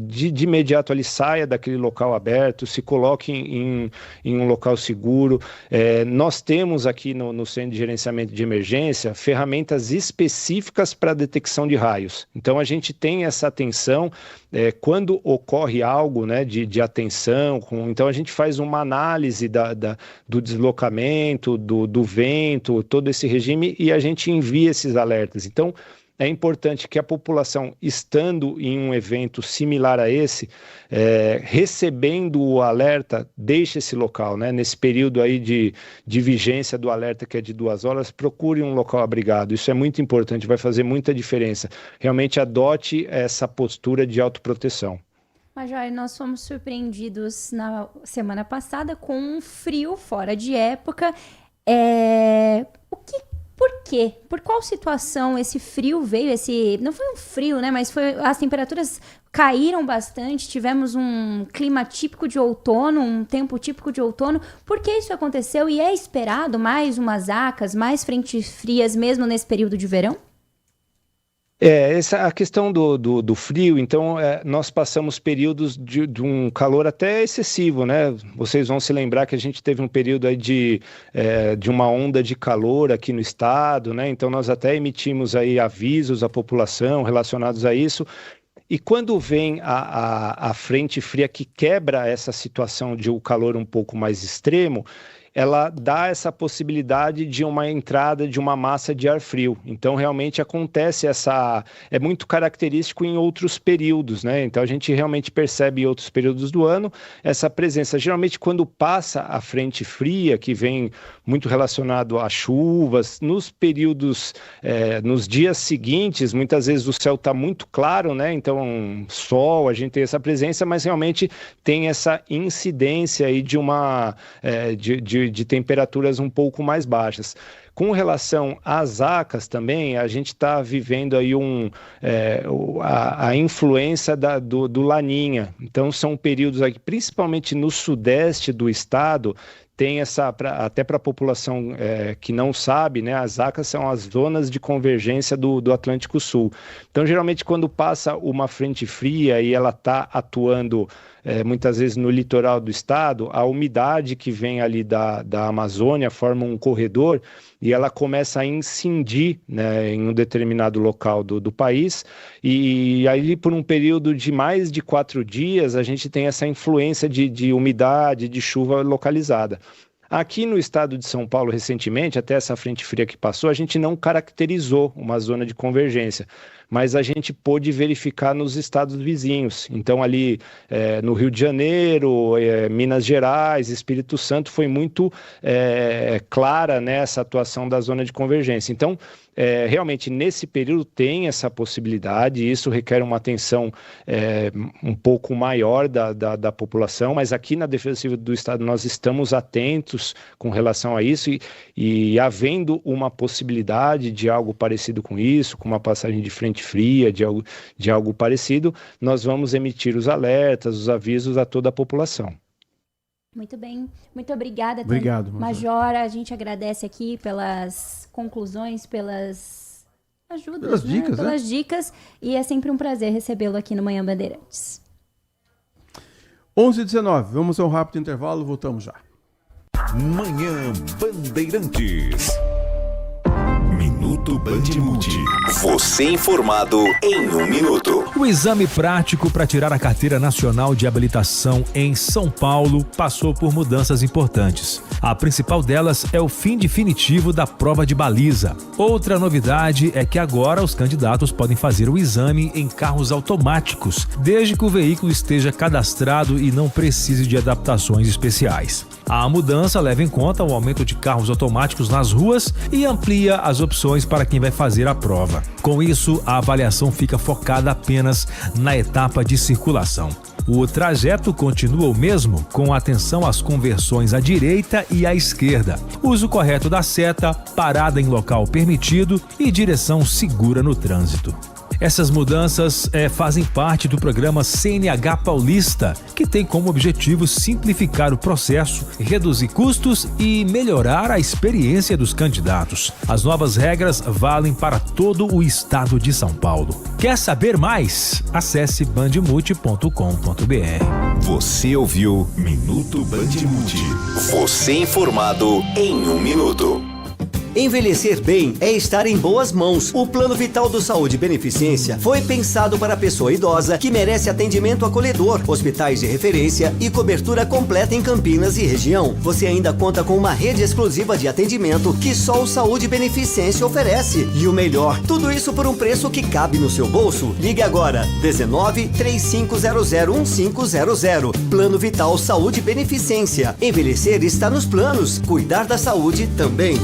De imediato ali saia daquele local aberto, se coloque em um local seguro. Nós temos aqui no Centro de Gerenciamento de Emergência ferramentas específicas para detecção de raios. Então a gente tem essa atenção quando ocorre algo, né, de atenção. Então a gente faz uma análise do deslocamento, do vento, todo esse regime, e a gente envia esses alertas. Então é importante que a população, estando em um evento similar a esse, recebendo o alerta, deixe esse local, né? Nesse período aí de vigência do alerta, que é de 2 horas, procure um local abrigado. Isso é muito importante, vai fazer muita diferença. Realmente adote essa postura de autoproteção. Major, nós fomos surpreendidos na semana passada com um frio fora de época. Por quê? Por qual situação esse frio veio? Não foi um frio, né? Mas as temperaturas caíram bastante, tivemos um clima típico de outono, um tempo típico de outono. Por que isso aconteceu? E é esperado mais umas acas, mais frentes frias mesmo nesse período de verão? A questão do frio, então nós passamos períodos de um calor até excessivo, né? Vocês vão se lembrar que a gente teve um período aí de uma onda de calor aqui no estado, né? Então nós até emitimos aí avisos à população relacionados a isso. E quando vem a frente fria que quebra essa situação de um calor um pouco mais extremo, ela dá essa possibilidade de uma entrada de uma massa de ar frio. Então, realmente acontece é muito característico em outros períodos, né? Então, a gente realmente percebe em outros períodos do ano essa presença. Geralmente, quando passa a frente fria, que vem muito relacionado a chuvas, nos períodos, nos dias seguintes, muitas vezes o céu está muito claro, né? Então, sol, a gente tem essa presença, mas realmente tem essa incidência aí de uma... de temperaturas um pouco mais baixas. Com relação às acas também, a gente está vivendo aí a influência do Laninha. Então são períodos aqui, principalmente no sudeste do estado, tem até para a população que não sabe, né, as acas são as zonas de convergência do Atlântico Sul. Então, geralmente, quando passa uma frente fria e ela está atuando muitas vezes no litoral do estado, a umidade que vem ali da Amazônia forma um corredor e ela começa a incindir, né, em um determinado local do país, e aí por um período de mais de 4 dias a gente tem essa influência de umidade, de chuva localizada. Aqui no estado de São Paulo, recentemente, até essa frente fria que passou, a gente não caracterizou uma zona de convergência, mas a gente pôde verificar nos estados vizinhos. Então, ali no Rio de Janeiro, Minas Gerais, Espírito Santo, foi muito clara, né, essa atuação da zona de convergência. Então, realmente, nesse período tem essa possibilidade, e isso requer uma atenção um pouco maior da população, mas aqui na Defesa Civil do Estado nós estamos atentos com relação a isso, e havendo uma possibilidade de algo parecido com isso, com uma passagem de frente fria, de algo parecido, nós vamos emitir os alertas, os avisos a toda a população. Muito bem, muito obrigada. Obrigado, Major. A gente agradece aqui pelas conclusões, pelas ajudas, pelas dicas, pelas dicas, e é sempre um prazer recebê-lo aqui no Manhã Bandeirantes. 11h19, vamos a um rápido intervalo, voltamos já. Manhã Bandeirantes. Minuto Bandmuti. Você informado em 1 minuto. O exame prático para tirar a Carteira Nacional de Habilitação em São Paulo passou por mudanças importantes. A principal delas é o fim definitivo da prova de baliza. Outra novidade é que agora os candidatos podem fazer o exame em carros automáticos, desde que o veículo esteja cadastrado e não precise de adaptações especiais. A mudança leva em conta o aumento de carros automáticos nas ruas e amplia as opções para quem vai fazer a prova. Com isso, a avaliação fica focada apenas na etapa de circulação. O trajeto continua o mesmo, com atenção às conversões à direita e à esquerda, uso correto da seta, parada em local permitido e direção segura no trânsito. Essas mudanças fazem parte do programa CNH Paulista, que tem como objetivo simplificar o processo, reduzir custos e melhorar a experiência dos candidatos. As novas regras valem para todo o estado de São Paulo. Quer saber mais? Acesse bandmulti.com.br. Você ouviu Minuto Bandmuti. Você informado em 1 minuto. Envelhecer bem é estar em boas mãos. O Plano Vital do Saúde Beneficência foi pensado para a pessoa idosa que merece atendimento acolhedor, hospitais de referência e cobertura completa em Campinas e região. Você ainda conta com uma rede exclusiva de atendimento que só o Saúde Beneficência oferece. E o melhor, tudo isso por um preço que cabe no seu bolso. Ligue agora, 19-3500-1500. Plano Vital Saúde Beneficência. Envelhecer está nos planos, cuidar da saúde também.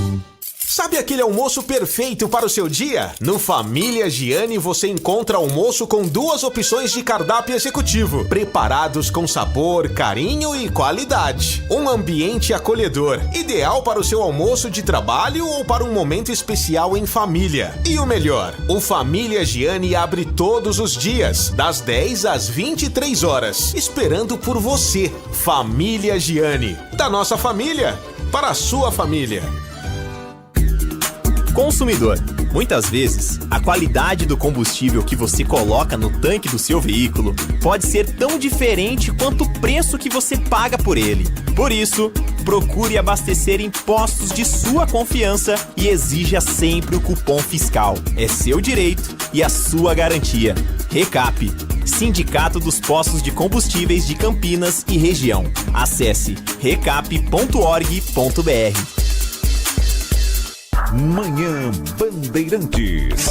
Sabe aquele almoço perfeito para o seu dia? No Família Giani você encontra almoço com 2 opções de cardápio executivo, preparados com sabor, carinho e qualidade. Um ambiente acolhedor, ideal para o seu almoço de trabalho ou para um momento especial em família. E o melhor, o Família Giani abre todos os dias, das 10 às 23 horas, esperando por você. Família Giani, da nossa família, para a sua família. Consumidor, muitas vezes, a qualidade do combustível que você coloca no tanque do seu veículo pode ser tão diferente quanto o preço que você paga por ele. Por isso, procure abastecer em postos de sua confiança e exija sempre o cupom fiscal. É seu direito e a sua garantia. Recap, Sindicato dos Postos de Combustíveis de Campinas e Região. Acesse recap.org.br. Manhã Bandeirantes.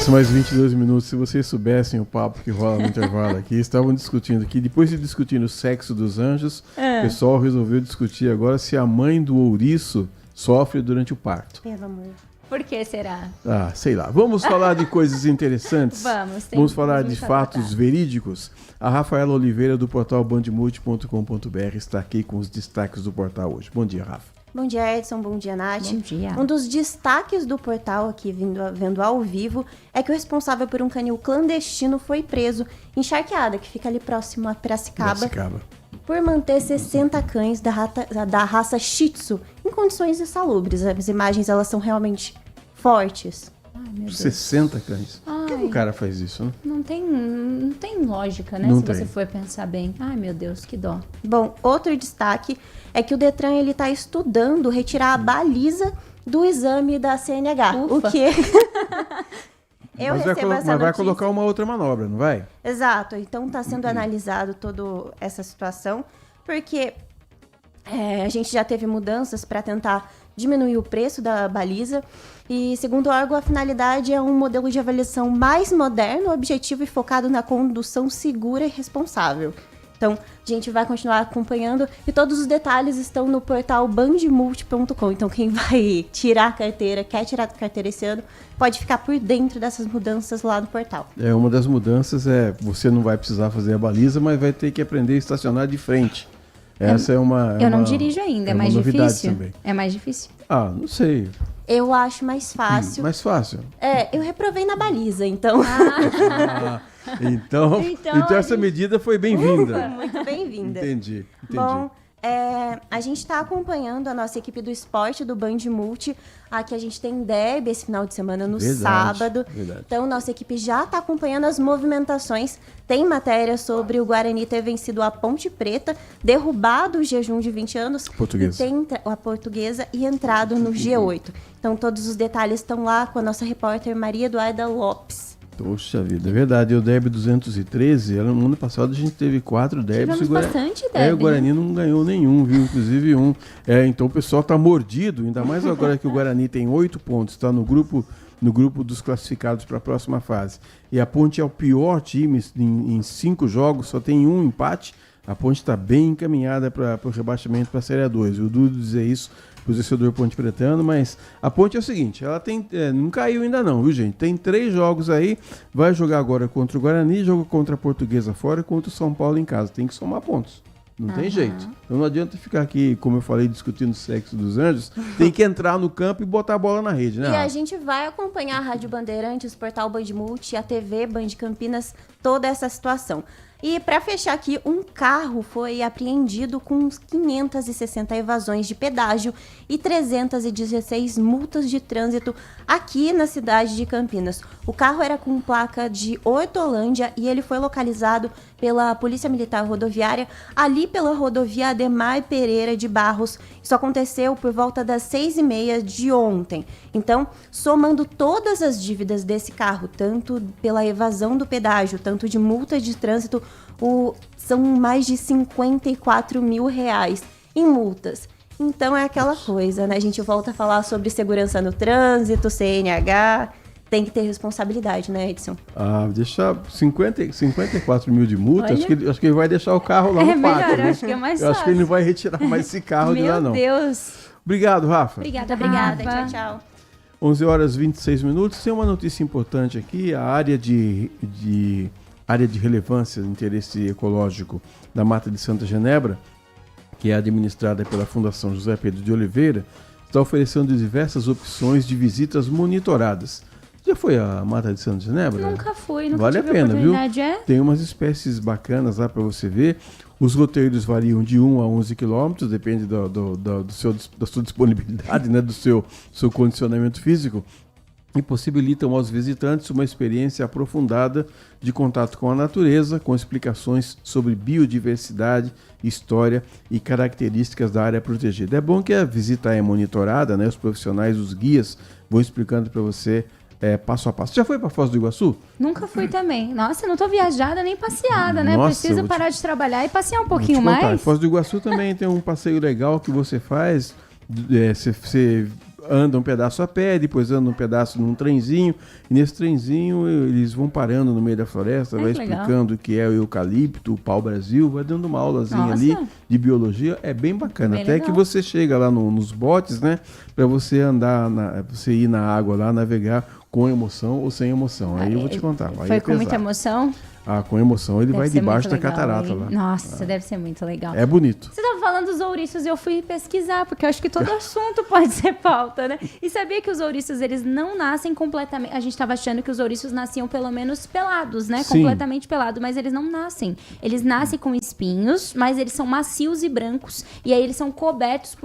Mais 22 minutos. Se vocês soubessem o papo que rola no intervalo aqui, estavam discutindo aqui, depois de discutir o sexo dos anjos, o pessoal resolveu discutir agora se a mãe do ouriço sofre durante o parto. Pelo amor. Por que será? Ah, sei lá. Vamos falar de coisas interessantes? Vamos falar de fatos verídicos? A Rafaela Oliveira, do portal bandmulti.com.br, está aqui com os destaques do portal hoje. Bom dia, Rafa. Bom dia, Edson. Bom dia, Nath. Bom dia. Um dos destaques do portal aqui, vendo ao vivo, é que o responsável por um canil clandestino foi preso em Charqueada, que fica ali próximo a Piracicaba, por manter 60 cães da raça Shih Tzu em condições insalubres. As imagens, elas são realmente fortes. Ai, meu Deus. 60 cães. Por que o cara faz isso, né? Não tem lógica, né? Você for pensar bem. Ai, meu Deus, que dó. Bom, outro destaque é que o Detran está estudando retirar a baliza do exame da CNH. Ufa. O que... Mas vai colocar uma outra manobra, não vai? Exato. Então está sendo analisado toda essa situação, porque a gente já teve mudanças para tentar diminuir o preço da baliza. E, segundo o órgão, a finalidade é um modelo de avaliação mais moderno, objetivo e focado na condução segura e responsável. Então, a gente vai continuar acompanhando e todos os detalhes estão no portal bandmulti.com. Então, quem vai tirar a carteira, quer tirar a carteira esse ano, pode ficar por dentro dessas mudanças lá no portal. Uma das mudanças você não vai precisar fazer a baliza, mas vai ter que aprender a estacionar de frente. Essa é uma... Eu não dirijo ainda, é mais difícil? Também. É mais difícil? Não sei. Eu acho mais fácil. Mais fácil? Eu reprovei na baliza, então... Então essa medida foi bem-vinda. Muito bem-vinda. Entendi. Bom, a gente está acompanhando a nossa equipe do esporte do Band Multi. Aqui a gente tem derby esse final de semana no sábado. Verdade. Então, nossa equipe já está acompanhando as movimentações. Tem matéria sobre o Guarani ter vencido a Ponte Preta, derrubado o jejum de 20 anos. A Portuguesa e entrado no G8. Então, todos os detalhes estão lá com a nossa repórter Maria Eduarda Lopes. Poxa vida, é verdade. O derby 213, no ano passado a gente teve 4 derbys. Tivemos bastante derby. O Guarani não ganhou nenhum, viu? Inclusive um. Então o pessoal tá mordido, ainda mais agora que o Guarani tem 8 pontos, está no grupo dos classificados para a próxima fase. E a Ponte é o pior time em 5 jogos, só tem um empate. A Ponte está bem encaminhada para o rebaixamento para a Série A2. Eu duvido dizer isso para o torcedor Ponte Pretano, mas a Ponte é o seguinte, ela tem não caiu ainda não, viu, gente? Tem 3 jogos aí, vai jogar agora contra o Guarani, joga contra a Portuguesa fora e contra o São Paulo em casa. Tem que somar pontos. Não tem jeito. Então não adianta ficar aqui, como eu falei, discutindo o sexo dos anjos. Tem que entrar no campo e botar a bola na rede, né? E a gente vai acompanhar a Rádio Bandeirantes, o portal Band Multi, a TV Band Campinas, toda essa situação. E para fechar aqui, um carro foi apreendido com uns 560 evasões de pedágio e 316 multas de trânsito aqui na cidade de Campinas. O carro era com placa de Hortolândia e ele foi localizado pela Polícia Militar Rodoviária ali pela rodovia Ademar Pereira de Barros. Isso aconteceu por volta das 6h30 de ontem. Então, somando todas as dívidas desse carro, tanto pela evasão do pedágio, tanto de multa de trânsito, são mais de 54 mil reais em multas. Então é aquela coisa, né? A gente volta a falar sobre segurança no trânsito, CNH, tem que ter responsabilidade, né, Edson? Deixar 54 mil de multa, acho que ele vai deixar o carro lá no pátio. Melhor, acho que é mais fácil. Eu acho que ele não vai retirar mais esse carro de lá, não. Meu Deus! Obrigado, Rafa. Obrigada. Tchau, tchau. 11 horas e 26 minutos. Tem uma notícia importante aqui. A área de relevância de interesse ecológico da Mata de Santa Genebra, que é administrada pela Fundação José Pedro de Oliveira, está oferecendo diversas opções de visitas monitoradas. Já foi a Mata de Santa Genebra? Nunca fui, nunca vale tive a pena, viu? Tem umas espécies bacanas lá para você ver. Os roteiros variam de 1 a 11 quilômetros, depende da sua disponibilidade, né? do seu condicionamento físico, e possibilitam aos visitantes uma experiência aprofundada de contato com a natureza, com explicações sobre biodiversidade, história e características da área protegida. É bom que a visita é monitorada, né? Os profissionais, os guias, vão explicando para você passo a passo. Já foi para Foz do Iguaçu? Nunca fui também. Nossa, eu não tô viajada nem passeada, né? Nossa, Preciso parar de trabalhar e passear um pouquinho mais. Foz do Iguaçu também tem um passeio legal que você faz. Você anda um pedaço a pé, depois anda um pedaço num trenzinho, e nesse trenzinho eles vão parando no meio da floresta, vai explicando o que é o eucalipto, o pau-brasil, vai dando uma aulazinha ali de biologia, é bem bacana, até legal. Que você chega lá nos botes, né, para você andar, você ir na água lá, navegar com emoção ou sem emoção, aí eu vou te contar. Foi com muita emoção? Com emoção ele vai debaixo da catarata lá. Nossa, deve ser muito legal. É bonito. Você estava falando dos ouriços e eu fui pesquisar, porque eu acho que todo assunto pode ser pauta, né? E sabia que os ouriços, eles não nascem completamente... A gente estava achando que os ouriços nasciam pelo menos pelados, né? Sim. Completamente pelados, mas eles não nascem. Eles nascem com espinhos, mas eles são macios e brancos. E aí eles são cobertos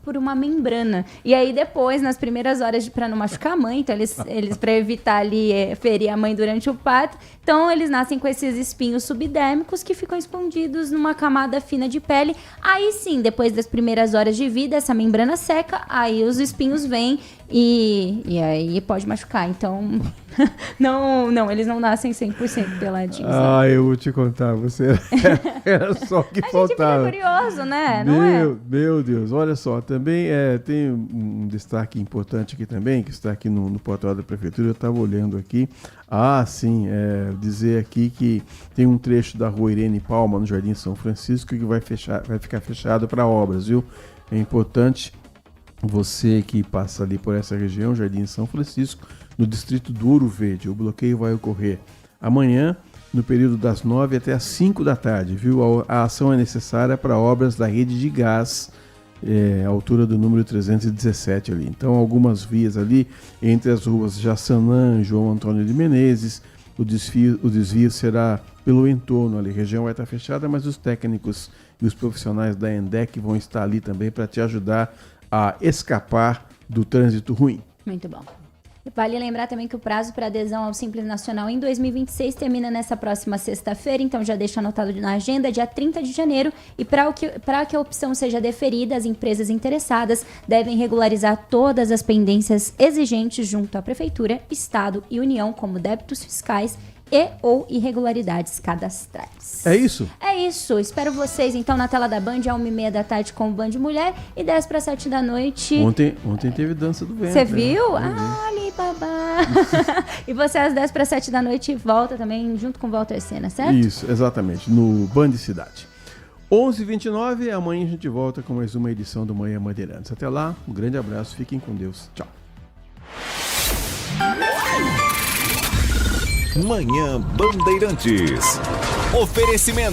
por uma membrana. E aí depois, nas primeiras horas, para não machucar a mãe, então eles para evitar ali ferir a mãe durante o parto, então eles nascem com esses espinhos subdérmicos que ficam escondidos numa camada fina de pele. Aí sim, depois das primeiras horas de vida, essa membrana seca, aí os espinhos vêm e aí pode machucar. Então, não, eles não nascem 100% peladinhos. Eu vou te contar, você era só o que faltava. A gente fica curioso, né? Meu Deus, olha só, também tem um destaque importante aqui também, que está aqui no portal da Prefeitura, eu estava olhando aqui. Sim, dizer aqui que tem um trecho da rua Irene Palma, no Jardim São Francisco, que vai ficar fechado para obras, viu? É importante você que passa ali por essa região, Jardim São Francisco, no distrito do Ouro Verde. O bloqueio vai ocorrer amanhã, no período das 9 até as 5 da tarde, viu? A ação é necessária para obras da rede de gás, à altura do número 317 ali. Então, algumas vias ali, entre as ruas Jaçanã e João Antônio de Menezes, o desvio será pelo entorno ali. A região vai estar fechada, mas os técnicos e os profissionais da ENDEC vão estar ali também para te ajudar a escapar do trânsito ruim. Muito bom. Vale lembrar também que o prazo para adesão ao Simples Nacional em 2026 termina nessa próxima sexta-feira, então já deixa anotado na agenda, dia 30 de janeiro, e para que a opção seja deferida, as empresas interessadas devem regularizar todas as pendências exigentes junto à Prefeitura, Estado e União, como débitos fiscais ou irregularidades cadastrais. É isso? É isso. Espero vocês, então, na tela da Band, às 1h30 da tarde com o Band Mulher e 10 para 7 da noite. Ontem teve Dança do Ventre. Você viu? Alibaba. E você, às 10 para 7 da noite, volta também, junto com o Walter Senna, certo? Isso, exatamente, no Band Cidade. 11h29, amanhã a gente volta com mais uma edição do Manhã Bandeirantes. Até lá, um grande abraço, fiquem com Deus. Tchau. Manhã Bandeirantes. Oferecimento